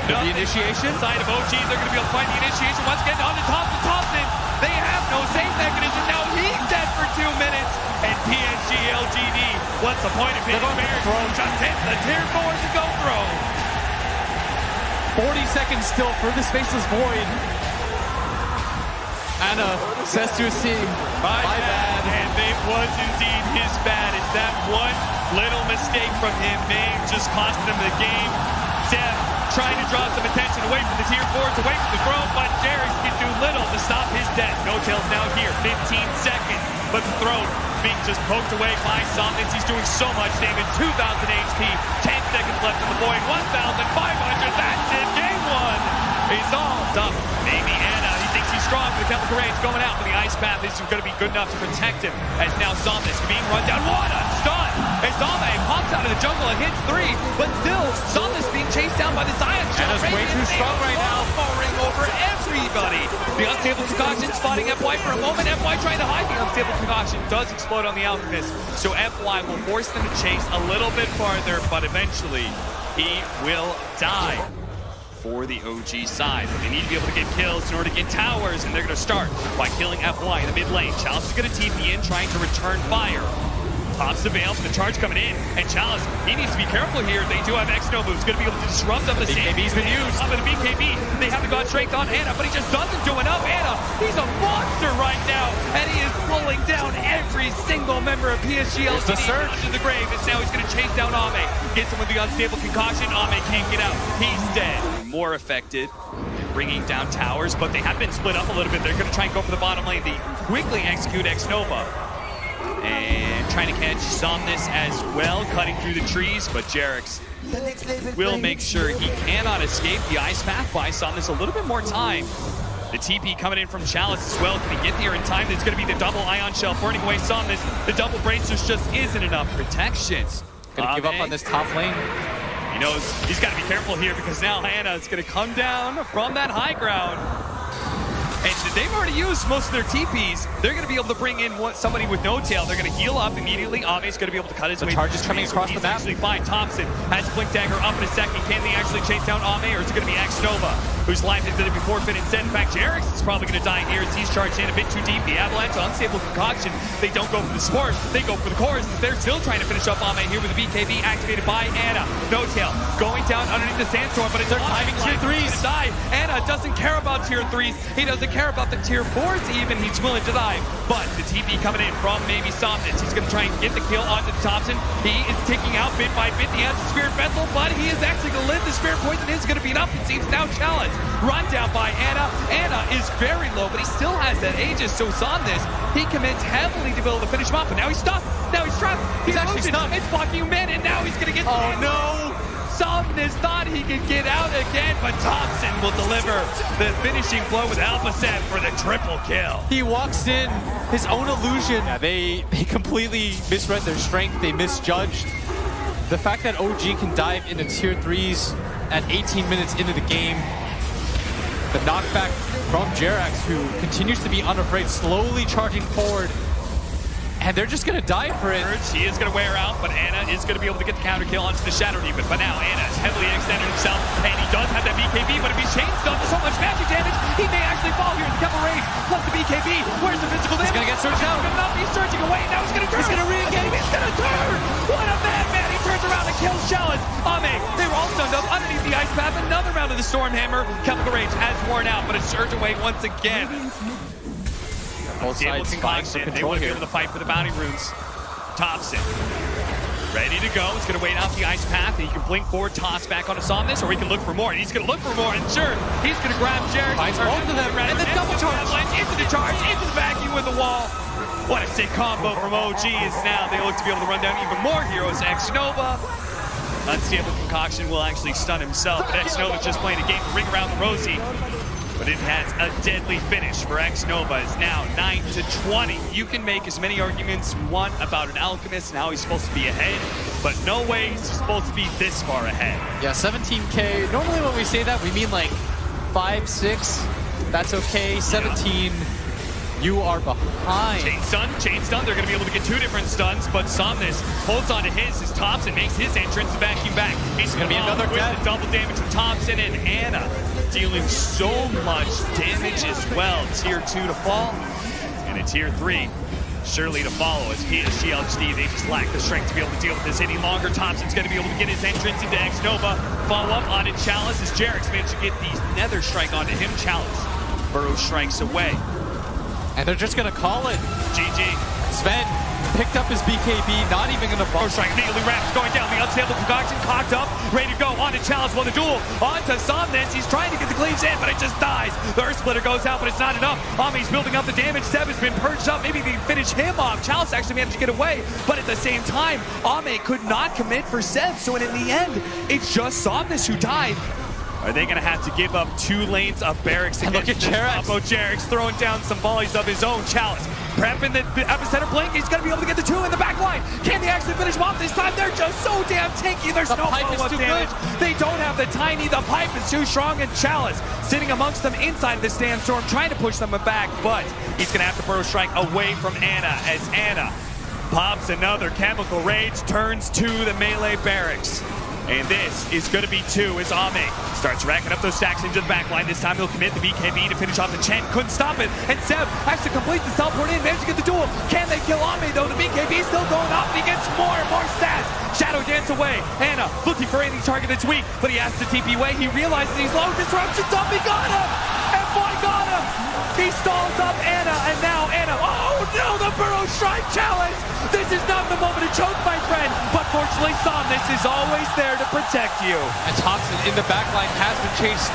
The initiation. Side of OG, they're going to be able to find the initiation once again on the Thompson. They have no save mechanism. Now he's dead for 2 minutes. And PSG LGD, what's the point of being married? Just hit the tier 4s and go throw. 40 seconds still for the Spaceless Void. Anna says to his team, My bad. And it was indeed his bad. It's that one little mistake from him may have just cost him the game. Seb trying to draw some attention away from the tier 4s, away from the throne, but Jerry can do little to stop his death. No-Tail's now here, 15 seconds, but the throne being just poked away by Somnus. He's doing so much damage, 2,000 HP, 10 seconds left in the void, 1,500, that's it, game 1 is all done. Maybe Anna, he thinks he's strong for the Chemical Rage going out, but the Ice Path isn't going to be good enough to protect him as now Somnus being run down. What a stun! As Zame pops out of the jungle and hits 3, but still, Somnus being chased down by the Zion Shell. Anna's way too strong right now. Firing over everybody. The Unstable Concoction spotting FY for a moment. FY trying to hide. The Unstable Concoction does explode on the Alchemist, so FY will force them to chase a little bit farther, but eventually he will die for the OG side. But they need to be able to get kills in order to get towers, and they're going to start by killing FY in the mid lane. Chalice is going to TP in, trying to return fire. Pops the Veil, the charge coming in, and Chalice, he needs to be careful here. They do have X-Nova who's going to be able to disrupt them. The BKB's been used. Up at the BKB, they haven't got strength on Anna, but he just doesn't do enough. Anna, he's a monster right now, and he is pulling down every single member of PSG LTD into the grave, and now he's going to chase down Ame. Gets him with the Unstable Concoction. Ame can't get out. He's dead. More affected, bringing down towers, but they have been split up a little bit. They're going to try and go for the bottom lane. They quickly execute X-Nova. And trying to catch Somnus as well, cutting through the trees, but Jerix will make sure he cannot escape the Ice Path. Buy Somnus a little bit more time. The TP coming in from Chalice as well. Can he get there in time? There's going to be the double Ion Shell burning away Somnus. The double Bracers just isn't enough protections. Gonna give up on this top lane. He knows he's got to be careful here because now Anna is going to come down from that high ground. And they've already used most of their TPs. They're going to be able to bring in somebody with no tail. They're going to heal up immediately. Ame's going to be able to cut his way. The charge is coming across the map. Actually fine. Thompson has Blink Dagger up in a second. Can they actually chase down Ame, or is it going to be X-Nova, whose life is going to be forfeit instead? In fact, Jerix is probably going to die here as he's charged in a bit too deep. The Avalanche, Unstable Concoction, they don't go for the support. They go for the cores. They're still trying to finish up Ame here with the BKB activated by Anna. No tail going down underneath the sandstorm, but it's timing tier 3s. Anna doesn't care about tier 3s. He doesn't care about the tier 4s even. He's willing to die. But the TP coming in from maybe Somnus. He's going to try and get the kill onto Thompson. He is ticking out bit by bit. He has the Spirit Vessel, but he is actually going to live. The Spirit Poison is going to be enough. It seems now Challenge. Run down by Anna. Anna is very low, but he still has that Aegis. So Somnus, he commits heavily to be able to finish him off. But now he's stuck. Now he's trapped. He's actually stuck. It's blocking him in, and now he's going to get. Oh no! Somnus thought he could get out again, but Thompson will deliver the finishing blow with Alpha Set for the triple kill. He walks in, his own illusion. Yeah, they completely misread their strength. They misjudged. The fact that OG can dive into tier 3s at 18 minutes into the game. The knockback from Jerax, who continues to be unafraid, slowly charging forward. And they're just going to die for it. He is going to wear out, but Anna is going to be able to get the counter kill onto the Shadow Demon. But now Anna is heavily extended himself, and he does have that BKB, but if he's chain stunned to so much magic damage, he may actually fall here in the Chemical Rage. Plus the BKB, where's the physical damage? He's going to get surged out. Good enough, he's surging away, now he's going to turn. He's going to re-engage. He's going to turn. What a madman. He turns around and kills Challenge. Ame, they were all stunned up underneath the Ice Path. Another round of the Stormhammer. Chemical Rage has worn out, but it's surged away once again. Both sides fighting for control here. They the fight for the bounty runes. Thompson, ready to go. He's going to wait out the Ice Path. He can blink forward, toss back onto Somnus, or he can look for more. And he's going to look for more, and sure, he's going to grab Jared. Finds both of them, and the double charge. Into the charge, into the vacuum with the wall. What a sick combo from OG is now. They look to be able to run down even more heroes. X-Nova. Unstable Concoction will actually stun himself, but X-Nova's just playing a game to ring around the rosy. But it has a deadly finish for X-Nova. It's now 9-20. You can make as many arguments you want about an Alchemist and how he's supposed to be ahead, but no way he's supposed to be this far ahead. Yeah, 17K. Normally when we say that, we mean like 5, 6. That's okay. 17. You are behind. Chain stun. They're going to be able to get 2 different stuns, but Somnus holds on to his as Thompson makes his entrance and vacuum back. It's going to be another with the double damage from Thompson, and Anna dealing so much damage as well. Tier 2 to fall, and a tier 3 surely to follow as PSG LTD. They just lack the strength to be able to deal with this any longer. Thompson's going to be able to get his entrance into X-Nova. Follow up on it. Chalice as Jerix managed to get the Nether Strike onto him. Chalice burrow strikes away. And they're just going to call it. GG. Sven picked up his BKB, not even going to bump. Strike immediately wraps, going down. The Unstable Concoction cocked up, ready to go. On to Chalice, well, the duel. On to Somnus. He's trying to get the cleaves in, but it just dies. The Earth Splitter goes out, but it's not enough. Ame's building up the damage. Seb has been purged up. Maybe they can finish him off. Chalice actually managed to get away, but at the same time, Ame could not commit for Seb. So in the end, it's just Somnus who died. Are they going to have to give up 2 lanes of barracks And against look at this combo? Jarex throwing down some volleys of his own. Chalice prepping the epicenter blink. He's going to be able to get the 2 in the back line. Can they actually finish him off this time? They're just so damn tanky. There's The no pipe is follow-up too damage. good. They don't have the tiny. The pipe is too strong. And Chalice sitting amongst them inside of the Sandstorm, trying to push them back. But he's going to have to burrow strike away from Ana as Ana pops another chemical rage, turns to the melee barracks. And this is going to be 2 as Ame starts racking up those stacks into the back line. This time he'll commit the BKB to finish off the Chen. Couldn't stop it. And Seb actually completes the teleport in, managed to get the duel. Can they kill Ame though? The BKB is still going off and he gets more and more stats. Shadow dance away. Ana looking for any target that's weak, but he has to TP away. He realizes he's low. Disruption's up. He got him. F1 got him. He stalls up Ana, and now Ana. Oh no, the burrow strike challenge. This is not the moment to choke, my friend. But fortunately, Somnus is always there to protect you. And Thompson in the back line has been chased.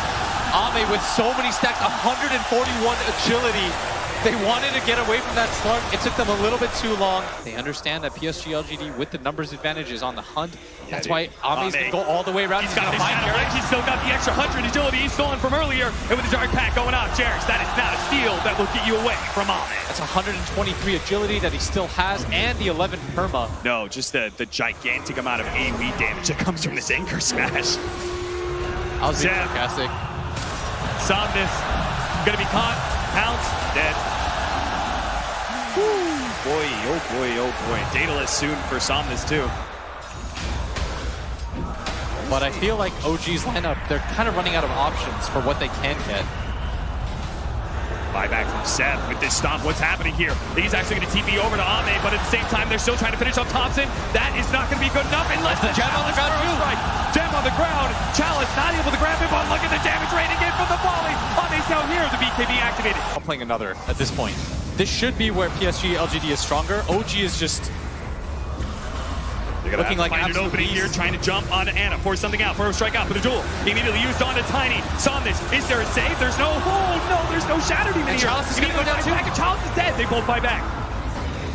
Ame with so many stacks, 141 agility. They wanted to get away from that slug. It took them a little bit too long. They understand that PSG LGD with the numbers advantage is on the hunt. That's why Ame's going to go all the way around. He's got the shadow range. He's still got the extra 100 agility he's stolen from earlier. And with the dark pack going off, Jarex, that is not a steal that will get you away from Ame. That's 123 agility that he still has, and the 11 perma. No, just the gigantic amount of AoE damage that comes from this anchor smash. I was being sarcastic. Somnus gonna be caught. Pounce, dead. Woo. Boy, oh boy, oh boy. Daedalus soon for Somnus too. But I feel like OG's lineup, they're kind of running out of options for what they can get. Buyback from Seb with this stomp. What's happening here? He's actually going to TP over to Ame, but at the same time, they're still trying to finish off Thompson. That is not going to be good enough unless the gem on the ground too. Gem on the ground. Chalice not able to grab him, but look at the damage rating in from the volley. Ame's down here. The BKB activated. I'm playing another at this point. This should be where PSG LGD is stronger. OG is just looking like an opening here, trying to jump onto Ana, force something out, for a strike out for the duel. He immediately used onto Tiny. Somnus, is there a save? There's no, oh no, there's no Shadow Demon here. Chalice is going to go down too. Back, and Chalice is dead. They both buy back.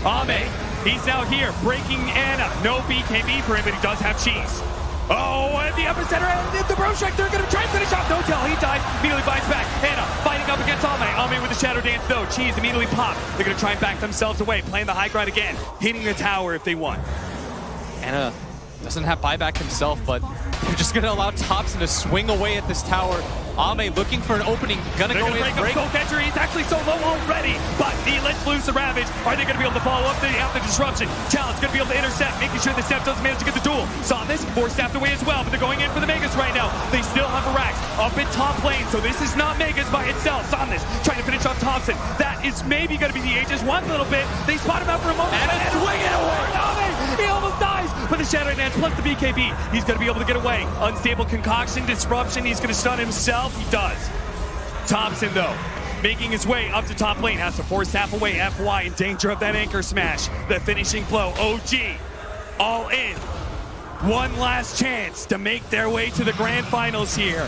Ame, he's now here, breaking Ana. No BKB for him, but he does have cheese. Oh, and the epicenter, and the bro strike, they're going to try and finish off. No tell, he died, immediately bites back. Ana fighting up against Ame. Ame with the Shadow Dance though. Cheese immediately popped. They're going to try and back themselves away, playing the high ground again, hitting the tower if they want. Ana doesn't have buyback himself, but they're just going to allow Thompson to swing away at this tower. Ame looking for an opening, gonna go in, break. Soul Catcher, he's actually so low already, but he lets loose the Ravage. Are they gonna be able to follow up? They have the disruption. Challenge gonna be able to intercept, making sure the Steph doesn't manage to get the duel. Saw this, force staffed away as well, but they're going in for the Megas right now. They still have a Rax up in top lane, so this is not Megas by itself. Saw this, trying to finish off Thompson. That is maybe gonna be the Aegis one little bit. They spot him out for a moment, and swing it away. Ame, he almost dies, but the Shadow Dance plus the BKB, he's gonna be able to get away. Unstable concoction, disruption, he's gonna stun himself. He does. Thompson, though, making his way up to top lane, has to force half away. FY in danger of that anchor smash. The finishing blow. OG all in. One last chance to make their way to the grand finals here.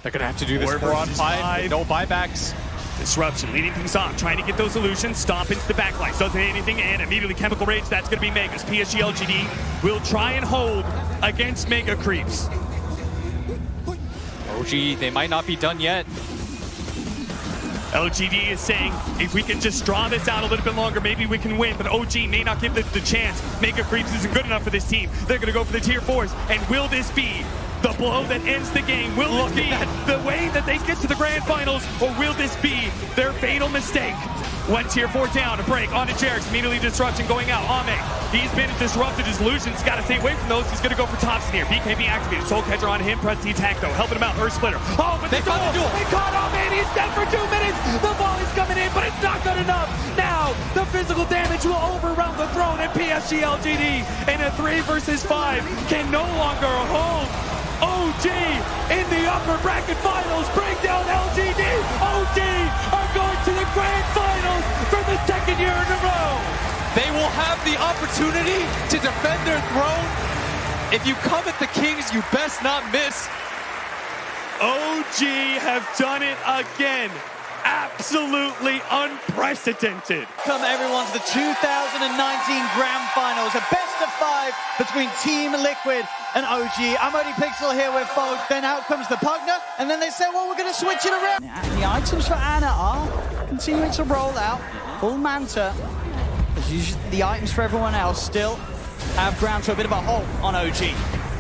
They're going to have to do this 4-on-5 with no buybacks. Disruption, leading things off, trying to get those illusions, stomp into the backlines, doesn't hit anything, and immediately Chemical Rage, that's going to be Megas. PSG LGD will try and hold against Mega Creeps. OG, they might not be done yet. LGD is saying, if we can just draw this out a little bit longer, maybe we can win, but OG may not give the chance. Mega Creeps isn't good enough for this team. They're going to go for the tier 4s, and will this be the blow that ends the game? Will this be the way that they get to the grand finals, or will this be their fatal mistake? One tier 4 down, a break, onto Jarex, immediately disruption going out. Ame, he's been disrupted, his illusions, got to stay away from those. He's going to go for Thompson here. BKB activated, Soul Catcher on him, press the attack though, helping him out, Earth Splitter. Oh, but they caught the duel. They caught Ame, he's dead for 2 minutes. The volley's coming in, but it's not good enough. Now, the physical damage will overwhelm the throne, and PSG LGD in a 3 versus 5 can no longer hold. OG in the upper bracket finals, bring down LGD. OG are going to the grand finals for the 2nd year in a row. They will have the opportunity to defend their throne. If you come at the Kings, you best not miss. OG have done it again. absolutely unprecedented. Welcome everyone to the 2019 Grand Finals, a best of 5 between Team Liquid and OG. I'm Odie Pixel here with Folk, then out comes the Pugner, and then they say, well, we're going to switch it around. The items for Ana are continuing to roll out, full Manta. As usual, the items for everyone else still have ground to a bit of a hole on OG.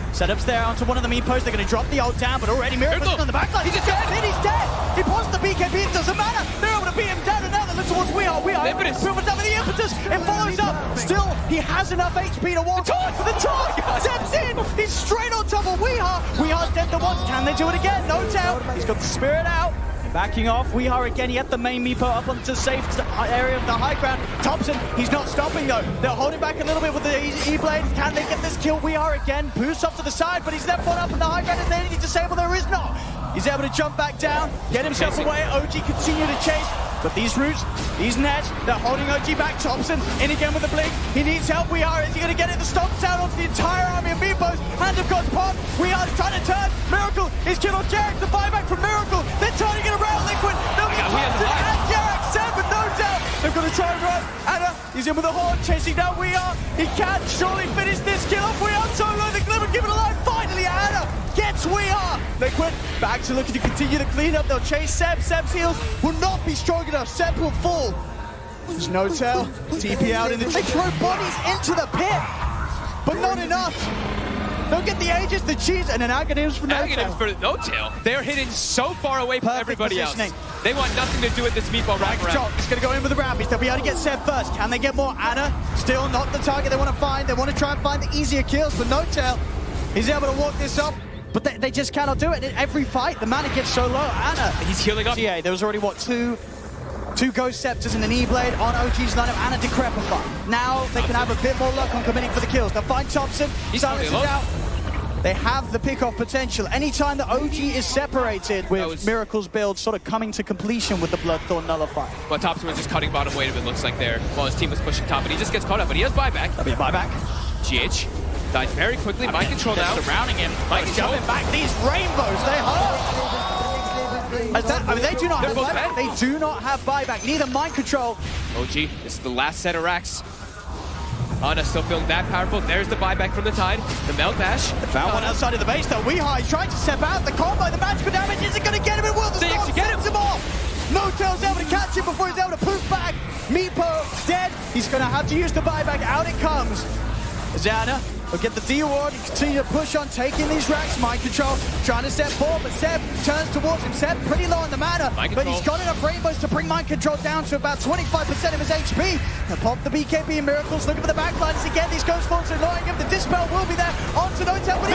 Setups there onto one of the meepos. They're going to drop the ult down, but already Miracle's on the backline. He's just dead. He's dead. He paused the BKB. It doesn't matter. They're able to beat him down, and now they look towards We Are. Impetus. Built up with the impetus. It follows up. Still, he has enough HP to walk. The torch steps in. He's straight on top of We Are. We Are's dead the once. Can they do it again? No doubt. He's got the spirit out. Backing off, We Are again. He had the main meepo up onto the safe area of the high ground. Thompson, he's not stopping though. They're holding back a little bit with the E-blade. Can they get this kill? We Are again. Boost off to the side, but he's left one up in the high ground. Is there anything disabled? There is not. He's able to jump back down, get himself away. OG continue to chase. But these roots, these nets, they're holding OG back. Thompson in again with the blink. He needs help. We Are. Is he going to get it? The stomps down onto the entire army of meepos. Hand of God's pop. We Are trying to turn. Miracle is killed on Jarek. The buyback from Miracle. They're turning it around. Liquid. They'll get Thompson and Jarek. 7, no doubt. They're going to try and run. Ana, he's in with a horn, chasing down We Are. He can surely finish this kill off. We Are solo. The Glimmer give it a line. Finally, Ana gets We Are. Liquid back to looking to continue the cleanup. They'll chase Seb. Seb's heals will not be strong enough. Seb will fall. There's no tell. TP out in the... They throw bodies into the pit, but not enough. They'll get the Aegis, the cheese, and an Aghanim's for no tail. For no tail. They're hidden so far away from everybody else. Positioning. They want nothing to do with this meatball wraparound. He's going to go in with the Rambies. They'll be able to get Seb first. Can they get more? Ana, still not the target they want to find. They want to try and find the easier kills, but no tail. He's able to walk this up, but they just cannot do it. In every fight, the mana gets so low. Ana, he's healing up. TA, there was already, what, two Ghost Scepters and an E-Blade on OG's lineup. Ana decrepify. Now they can have a bit more luck on committing for the kills. They'll find Thompson. He's Silence is out. They have the pick-off potential. Anytime the OG is separated with Miracle's build sort of coming to completion with the Bloodthorn Nullifier. Well, Thompson was just cutting bottom weight of it, looks like there, while his team was pushing top, but he just gets caught up, but he has buyback. That'll be a buyback. GH dies very quickly, mind control now. Surrounding him, jumping back. These rainbows, they hurt. They do not have buyback. They do not have buyback. Neither mind control. OG, this is the last set of racks. Ana still feeling that powerful. There's the buyback from the Tide. The melt dash. They found one outside of the base though. Weehai trying to step out. The combo, the magical damage isn't going to get him. It will. The they actually get him off. No Tail's able to catch him before he's able to poof back. Meepo dead. He's going to have to use the buyback. Out it comes. Ana will get the D-Ward and continue to push on, taking these racks. Mind control, trying to step forward, but Seb turns towards him. Seb pretty low on the mana, but he's got enough rainbows to bring mind control down to about 25% of his HP. He'll pop the BKB and Miracles, looking for the backlines again. These Ghost Forms are annoying him. The Dispel will be there. Onto No Tail, but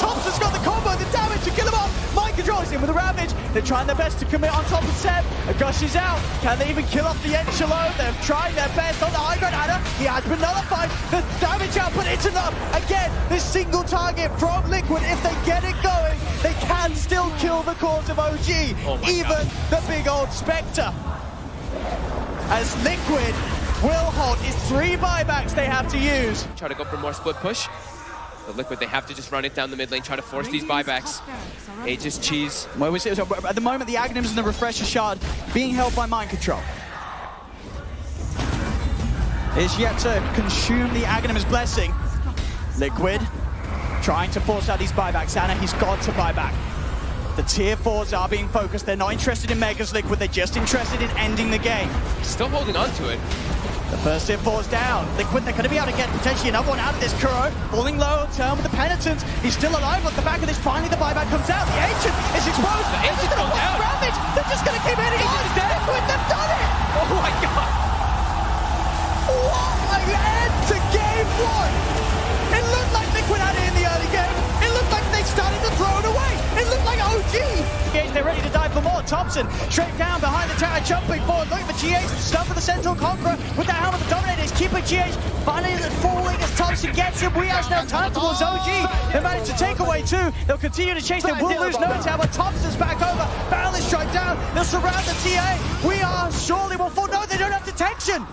Thompson's got the combo, the damage to kill him off. Mind control is in with the Ravage. They're trying their best to commit on top of Seb. Gush is out. Can they even kill off the Enchilo? They've tried their best on the high ground. Ana, he has been nullified. The damage output, it's enough. Again, this single target from Liquid, if they get it going, they can still kill the cause of OG. Even the big old Spectre. As Liquid will hold, it's 3 buybacks they have to use. Try to go for more split push. But Liquid, they have to just run it down the mid lane, try to force these buybacks. Aegis cheese. Well, we see, so at the moment, the Aghanims and the Refresher Shard being held by mind control. Is yet to consume the Aghanim's blessing. Liquid trying to force out these buybacks. Ana, he's got to buy back. The tier 4s are being focused. They're not interested in Megas Liquid. They're just interested in ending the game. Still holding on to it. The first tier 4's down. Liquid, they're going to be able to get potentially another one out of this. Kuro falling low, turn with the Penitence. He's still alive on the back of this. Finally, the buyback comes out. The Ancient is exposed. The Ancient's going down. Ravage. They're just going to keep hitting on. Liquid, they've done it. Oh my god. What an end to game 1. It looked like Liquid had it in the early game. It looked like they started to throw it away. It looked like OG. They're ready to dive for more. Thompson straight down behind the tower, jumping forward, looking for GH. Stuff for the Central Conqueror with the helmet. The Dominator is keeping GH. Finally falling as Thompson gets him. We have now time towards OG. They managed to take away 2. They'll continue to chase. They will lose No Tail, but Thompson's back over. Barrel is strike down. They'll surround the TA. We Are surely will fall. No, they don't have detection.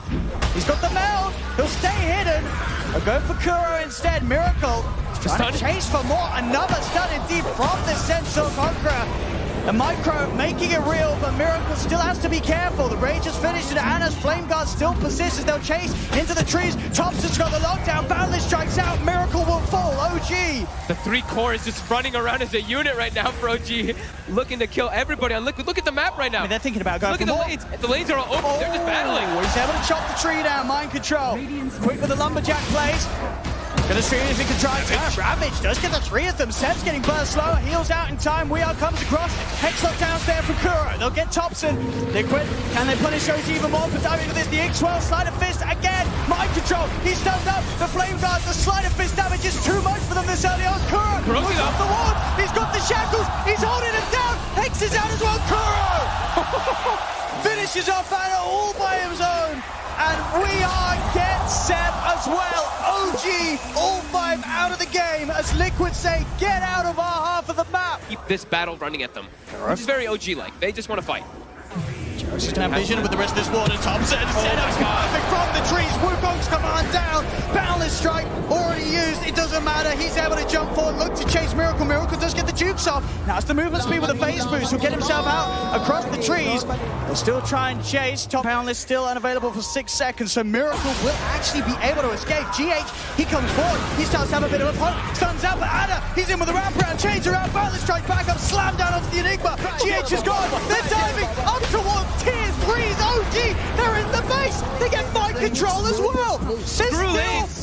He's got the meld. He'll stay hidden. They'll go for Kuro instead. Miracle trying to chase for more. Another stun indeed from the Central Conqueror. And Micro making it real, but Miracle still has to be careful. The rage is finished and Anna's flame guard still persists as they'll chase into the trees. Thompson's got the lockdown, Boundless strikes out, Miracle will fall, OG. The 3 core is just running around as a unit right now for OG, looking to kill everybody on Liquid. Look at the map right now. I mean, they're thinking about going Look at for the more. lanes. The lanes are all open. They're just battling. He's able to chop the tree down, mind control. Quick with the lumberjack plays. Gonna see if he can try and turn. Ravage does get the 3 of them. Seb's getting burst slower, heals out in time. Weehaw comes across. Hex lockdown's there for Kuro. They'll get Thompson. Liquid, can they punish OG even more for diving into this? The Ink-Swell, Sleight of Fist again. Mind control, he's stunned up. The Flame Guard, the Sleight of Fist damage is too much for them this early on. Kuro moves off the wall. He's got the shackles. He's holding him down. Hex is out as well. Kuro finishes off Anna all by his own. And Weehaw gets Seb as well. OG, all 5 out of the game as Liquid say, get out of our half of the map. Keep this battle running at them, which is very OG-like. They just want to fight. He's gonna have vision with the rest of this water. Thompson setup's perfect from the trees. Wukong's command down. Boundless strike already used. It doesn't matter. He's able to jump forward, look to chase Miracle. Miracle does get the jukes off. Now it's the movement speed with a phase boost. He'll get himself out across the trees. He'll still try and chase. Top Boundless still unavailable for 6 seconds, so Miracle will actually be able to escape. GH, he comes forward. He starts to have a bit of a poke. Stuns out, but Anna, he's in with a wraparound. Change around. Boundless strike back up. Slam down onto the Enigma. GH is gone. They're diving up towards Tier 3's OG. They're in the base. They get mind control as well. There's still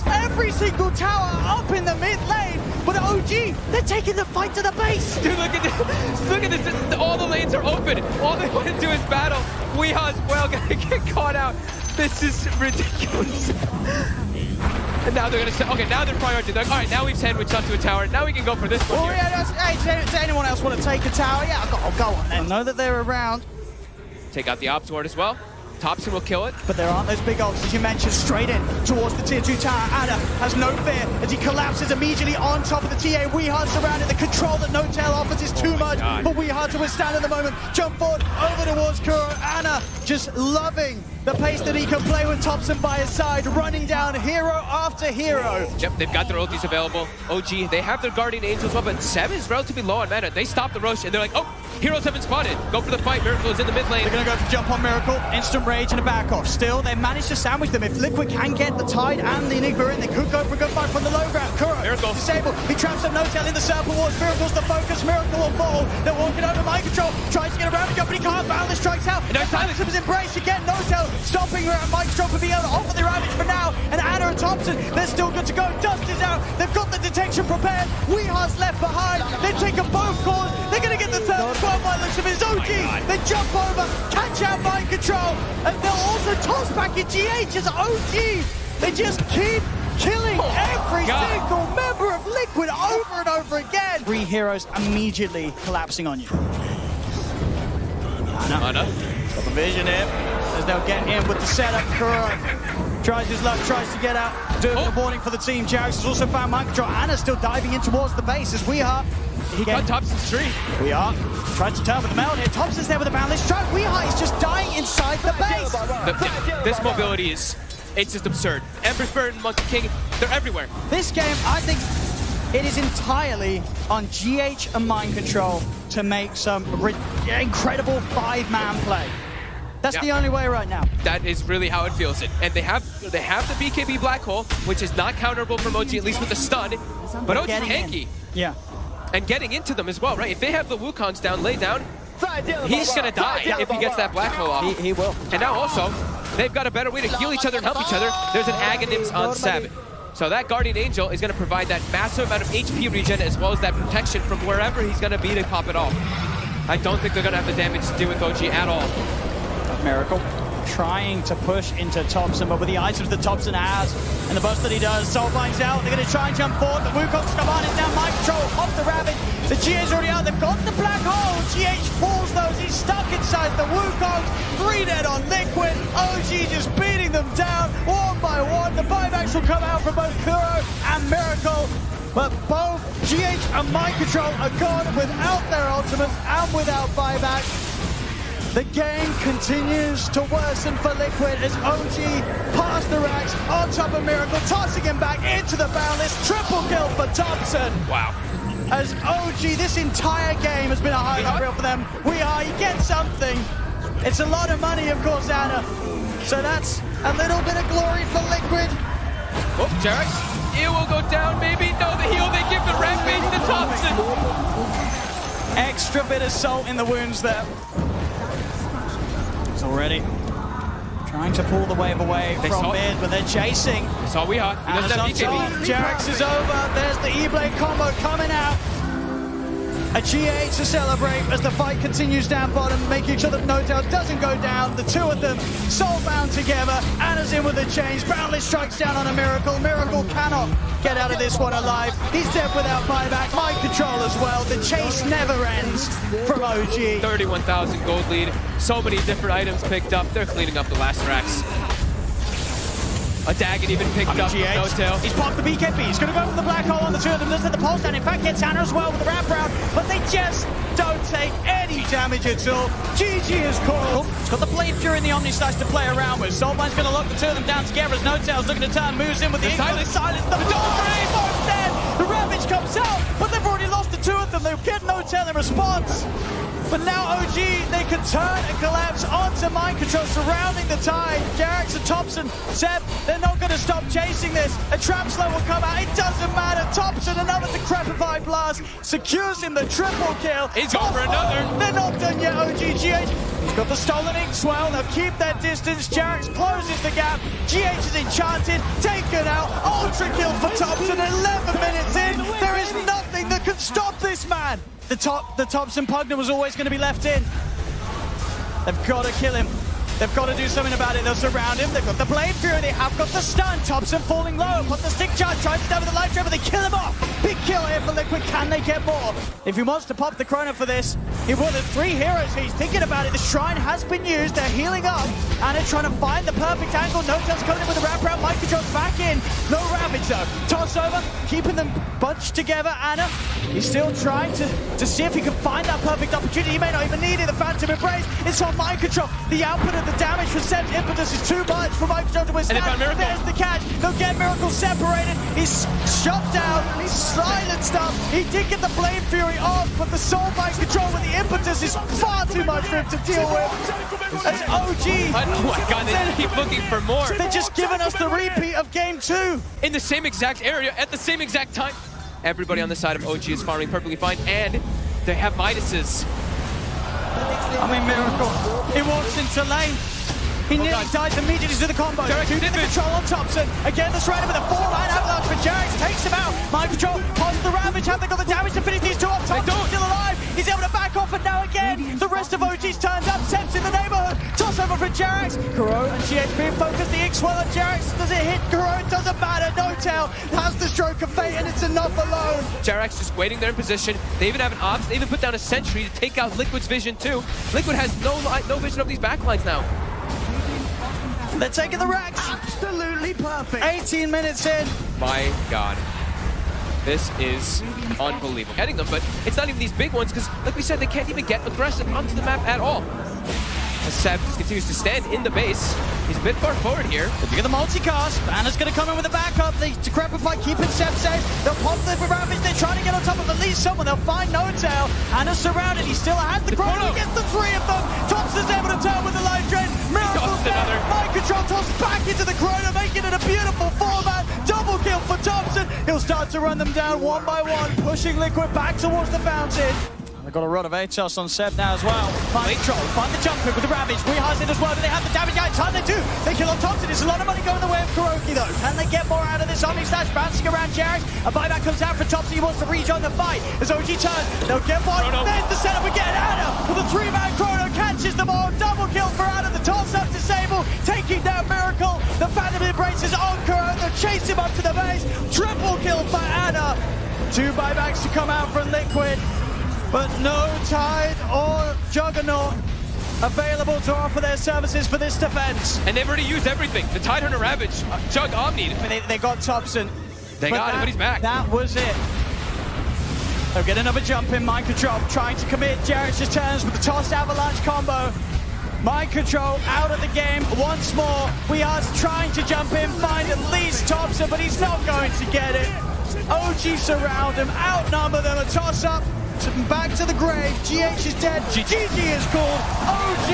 every single tower up in the mid lane. But OG, they're taking the fight to the base. Dude, look at this. Look at this. All the lanes are open. All they want to do is battle. Weehaw as well gonna get caught out. This is ridiculous. And now they're gonna say, okay, now they're prioritizing. Like, all right, now we've sandwiched up to a tower. Now we can go for this one. Well, yeah, hey, does anyone else want to take a tower? Yeah, I'll go on then. I know that they're around. Take out the Ops Ward as well. Thompson will kill it. But there aren't those big ults, as you mentioned, straight in towards the Tier 2 tower. Anna has no fear as he collapses immediately on top of the TA. Weehaw surrounded. The control that No-Tail offers is too much for Weehaw to withstand at the moment. Jump forward, over towards Kuro. Anna just loving the pace that he can play with Thompson by his side, running down hero after hero. Yep, they've got their ultis available. OG, they have their Guardian Angel as well, but Seb is relatively low on mana. They stop the rush, and they're like, oh, heroes have been spotted. Go for the fight. Miracle is in the mid lane. They're going to go for jump on Miracle. Instant rage and a back off. Still, they managed to sandwich them. If Liquid can get the Tide and the Enigma in, they could go for a good fight from the low ground. Kuro, Miracle disabled. He traps up No-Tail in the circle wars. Miracle's the focus. Miracle will fall. They're walking over mind control. Tries to get around the jump, but he can't. Boundless strikes out. And no silence. His embrace again. No-Tail stopping around mind control for being able to offer the Ravage for now. And Anna and Thompson, they're still good to go. Dust is out. They've got the detection prepared. Weehaw's left behind. They've taken both cores. They're going to get the third 12 by looks of his OG. They jump over, catch out mind control, and they'll also toss back in GH as OG. They just keep killing every single member of Liquid over and over again. 3 heroes immediately collapsing on you. Anna. Got the vision here as they'll get in with the setup. Kuro tries his luck, tries to get out. Doing the warning for the team. Jax has also found mind control. Anna's still diving in towards the base as Weehaw. He got Thompson's tree. Weehaw tries to turn with the meld here. Thompson's there with a boundless strike. Weehaw is just dying inside the base. This mobility is, it's just absurd. Ember's Bird and Monkey King, they're everywhere. This game, I think it is entirely on GH and mind control to make some incredible 5-man play. That's the only way right now. That is really how it feels. And they have the BKB Black Hole, which is not counterable from OG, at least with the stun. But OG's tanky. Yeah. And getting into them as well, right? If they have the Wukongs down, laid down, he's gonna die if he gets that Black Hole off. He will. And now also, they've got a better way to heal each other and help each other. There's an Aghanim on Sabbath. So that Guardian Angel is gonna provide that massive amount of HP regen as well as that protection from wherever he's gonna be to pop it off. I don't think they're gonna have the damage to do with OG at all. Miracle trying to push into Thompson, but with the items that Thompson has and the burst that he does, Soulbind's out. They're going to try and jump forward. The Wukong's come on. It's now mind control off the Ravage. The GH's already out. They've got the Black Hole. GH falls those. He's stuck inside the Wukong. 3 dead on Liquid. OG just beating them down one by one. The buybacks will come out from both Kuro and Miracle. But both GH and mind control are gone without their ultimates and without buybacks. The game continues to worsen for Liquid as OG past the racks on top of Miracle, tossing him back into the boundless. Triple kill for Thompson. Wow. as OG, this entire game has been a highlight reel for them. You get something. It's a lot of money, of course, Anna. So that's a little bit of glory for Liquid. Oh, Jarex, it will go down, maybe. No, the heal they give the Rampage to Thompson. Extra bit of salt in the wounds there. It's already trying to pull the wave away from mid, but they're chasing. That's all we are. He doesn't have BKB. Jarex is over. There's the E-Blade combo coming out. A GH to celebrate as the fight continues down bottom, making sure that NoTail doesn't go down. The two of them soulbound together. Anna's in with the chains. Boundless strikes down on a Miracle. Miracle cannot get out of this one alive. He's dead without buyback. Mind control as well. The chase never ends from OG. 31,000 gold lead. So many different items picked up. They're cleaning up the last racks. A Daggett even picked up from NoTail. He's popped the BKB. He's going to go for the black hole on the two of them. Looks at the pulse down. In fact, gets Anna as well with the wraparound, but they just don't take any damage at all. GG is called. He's got the Blade Fury and the Omni Slash to play around with. Soulbind's going to lock the two of them down together as NoTail's looking to turn, moves in with the silence. The both dead. The Ravage comes out, but they've already lost the two of them. They'll get NoTail in response. But now OG, they can turn and collapse onto mind control, surrounding the tide. Jarex and Thompson, Seb, they're not going to stop chasing this. A trap slow will come out, it doesn't matter. Thompson, another decrepify blast, secures him the triple kill. He's going for another. They're not done yet, OG. GH, he's got the stolen ink swell, they'll keep their distance. Jarex closes the gap. GH is enchanted, taken out. Ultra kill for Thompson, 11 minutes in. There is nothing that can stop this man. The Thompson Pugner was always going to be left in. They've got to kill him. They've got to do something about it. They'll surround him. They've got the Blade Fury. They have got the stun. Thompson falling low. Put the stick charge. Tries to stab with the life driver. They kill him off. Big kill here for Liquid. Can they get more? If he wants to pop the chrono for this, he will. There's 3 heroes. He's thinking about it. The shrine has been used. They're healing up. And they're trying to find the perfect angle. NoTail's coming in with the wraparound. Mind control's back in. No Ravage though. Toss over. Keeping them bunched together. Anna, he's still trying to see if he can find that perfect opportunity. He may not even need it. The Phantom Embrace. It's on mind control. The output of the damage for Seb's impetus is too much for mind control to withstand. And they found Miracle. There's the catch. They'll get Miracle separated. He's shot down. He's silenced up. He did get the Blade Fury off, but the soul mind control with the impetus is far too much for him to deal with. As OG. Oh my god, they keep looking for more. They're just giving us the repeat of game 2. In the same exact area, at the same exact time. Everybody on the side of OG is farming perfectly fine, and they have Midases. I mean, Miracle. He walks into lane. He nearly dies immediately to the combo. Two to the control on Thompson. Again, the Strider with a 4-line avalanche for Jarex. Takes him out. Mind control. Poses the Ravage. Have they got the damage to finish these two off? Thompson's still alive. He's able to back off, and now again, the rest of OG's turns up. Seb's in the neighborhood. Toss over for Jarex. Kuro and GH being focused. The X-Swell on Jarex. Does it hit Kuro? It doesn't matter. NoTail has the stroke of fate, and it's enough alone. Jarex just waiting there in position. They even have an ops. They even put down a sentry to take out Liquid's vision too. Liquid has no vision of these backlines now. They're taking the racks. Absolutely perfect. 18 minutes in. My god. This is unbelievable. Getting them, but it's not even these big ones because, like we said, they can't even get aggressive onto the map at all. As Seb just continues to stand in the base. He's a bit far forward here. They get the multicast. Anna's going to come in with a backup. They decrepify, keeping Seb safe. They'll pop the Ravage. They're trying to get on top of at least someone. They'll find NoTail. Anna's surrounded. He still has the chrono against the 3 of them. Thompson's able to turn with the life drain. Miracle's there. Mind control toss back into the chrono, making it a beautiful 4-man double kill for Thompson. He'll start to run them down one by one, pushing Liquid back towards the fountain. They've got a rod of Atos on Seb now as well. Mind control, find the jump in with the Ravage. Weehar's in as well. Do they have the damage out in time? They do. They kill on Thompson. It's a lot of money going the way of Kuroki though. Can they get more out of this? Omni Slash bouncing around Jarex. A buyback comes out for Thompson. He wants to rejoin the fight. As OG turns, they'll get one. There's the setup again. Anna with a 3-man chrono catches them all. Double kill for Anna. The toss-up disable, taking down Miracle. The Phantom Embrace is on Kuro. They'll chase him up to the base. Triple kill for Anna. 2 buybacks to come out from Liquid. But no Tide or Juggernaut available to offer their services for this defense. And they've already used everything. The Tide Hunter Ravage, Jug Omni. I mean, they got Thompson. They got him, but he's back. That was it. They'll get another jump in mind control, trying to commit. Jarex just turns with the tossed avalanche combo. Mind control out of the game once more. We are trying to jump in, find at least Thompson, but he's not going to get it. OG surround him, outnumber them, a toss-up. Back to the grave. GH is dead. GG is called. OG.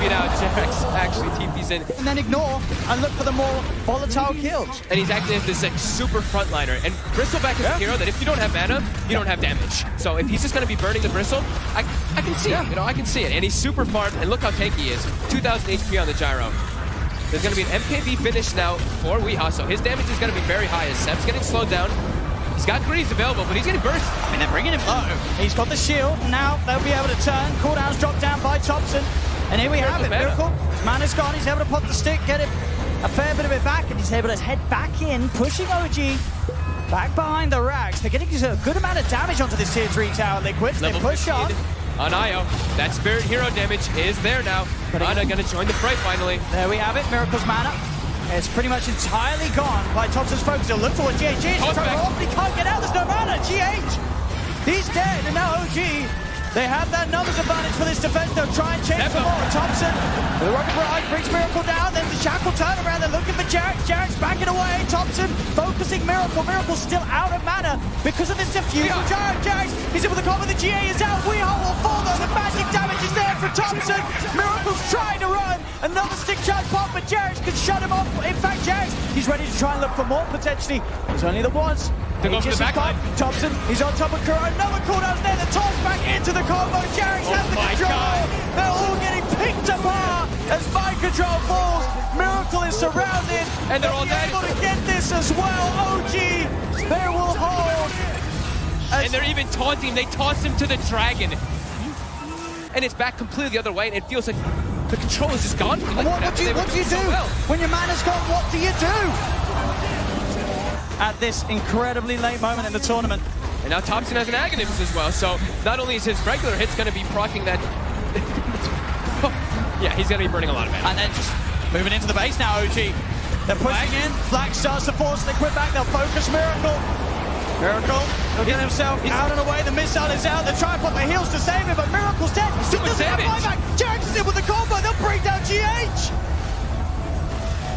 You know, Jax actually TP's in. And then ignore and look for the more volatile kills. And he's acting as this like super frontliner. And Bristleback is a hero that if you don't have mana, you don't have damage. So if he's just going to be burning the Bristle, I can see it. You know, I can see it. And he's super farmed. And look how tanky he is. 2,000 HP on the gyro. There's going to be an MKB finish now for Weehaw. So his damage is going to be very high as Seb's getting slowed down. He's got grease available, but he's getting burst. And they're bringing him low. He's got the shield. Now they'll be able to turn. Cooldown's dropped down by Thompson. And here we have it. Miracle. Mana's gone. He's able to pop the stick, get it a fair bit of it back, and he's able to head back in, pushing OG back behind the racks. They're getting a good amount of damage onto this tier 3 tower. Liquid. They push on. On Io. That spirit hero damage is there now. Ana gonna join the fray finally. There we have it. Miracle's mana. It's pretty much entirely gone by Thompson's focus. He'll look for what GH is. He's trying to off, but he can't get out. There's no mana. GH, he's dead. And now OG, they have that numbers advantage for this defense. They'll try and change some more. Thompson, the rocket barrage brings Miracle down. Then the Shackle turnaround. They're looking for Jarex. Jarex backing away. Thompson focusing Miracle. Miracle's still out of mana because of this diffusion. Jarex, he's in with the combo. The GA is out. Weehaw will fall though. The magic damage is there for Thompson. Miracle's trying to run. Another stick charge pop, but Jarex can shut him off. In fact, Jarex, he's ready to try and look for more potentially. There's only the once. To go for the back line. Thompson, he's on top of Kuro. Another cooldown's there. The toss back into the combo. Jarex has the control. They're all getting picked apart as mind control falls. Miracle is surrounded. And they're all dead. Able to get this as well. OG, they will hold. And they're even taunting. They toss him to the dragon. And it's back completely the other way. And it feels like the control is just gone. What do you do? When your mana's gone, what do you do? At this incredibly late moment in the tournament. And now Thompson has an agonist as well. So not only is his regular hits going to be proccing that... yeah, he's going to be burning a lot of mana. And then just moving into the base now, OG. They're pushing in. Flack starts to force Liquid back. They'll focus Miracle. Miracle will get himself out and away. The missile is out. They're trying to put the heals to save him, but Miracle's dead. Too much damage. Jarex is in with the combo. They'll bring down GH.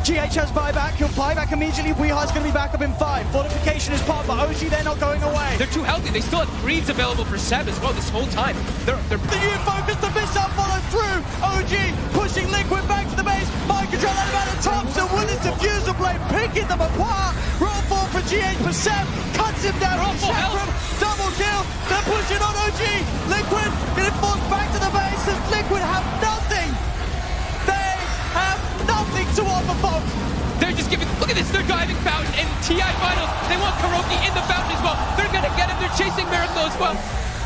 GH has buyback. He'll buy back immediately. Weeha's going to be back up in 5. Fortification is popped, but OG, they're not going away. They're too healthy. They still have greens available for Seb as well this whole time. They're The new focus, the missile follows through. OG pushing Liquid back to the base. Mind control out of Thompson with his diffuser blade, picking them apart. Roll 4 for GH for Seb. Cuts him down. Roll 4 health. Double kill. They're pushing on OG. Liquid getting forced back to the base as Liquid have nothing. They have nothing to offer, folks. They're just giving, look at this, they're diving Fountain and TI Finals. They want Kuroki in the Fountain as well. They're gonna get him, they're chasing Miracle as well.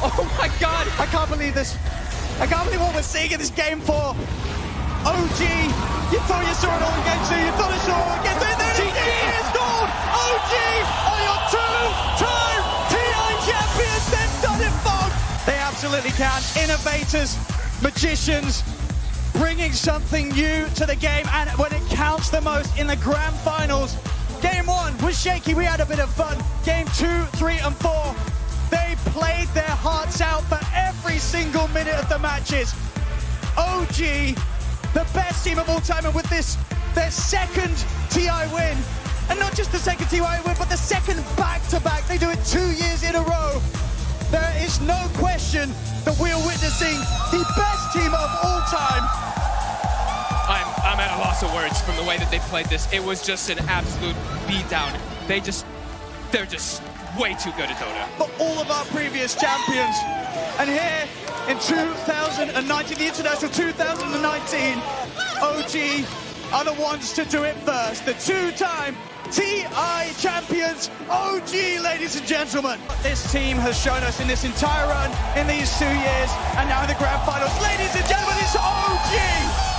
Oh my God. I can't believe this. I can't believe what we're seeing in this game 4. OG, you thought you saw it all in game 2, you thought you saw it all in game 3, then it is gold. OG are your 2-time TI champions. They've done it, folks. They absolutely can. Innovators, magicians, bringing something new to the game, and when it counts the most in the grand finals. Game 1 was shaky, we had a bit of fun. Game 2, 3, and 4, they played their hearts out for every single minute of the matches. OG, the best team of all time, and with this, their second TI win. And not just the second TI win, but the second back-to-back. They do it 2 years in a row. There is no question that we are witnessing the best team of all time. I'm at a loss of words from the way that they played this. It was just an absolute beatdown. They're just way too good at Dota. For all of our previous champions. And here in 2019, the International 2019, OG are the ones to do it first. The 2-time TI champions, OG, ladies and gentlemen. This team has shown us in this entire run, in these 2 years, and now in the grand finals. Ladies and gentlemen, it's OG.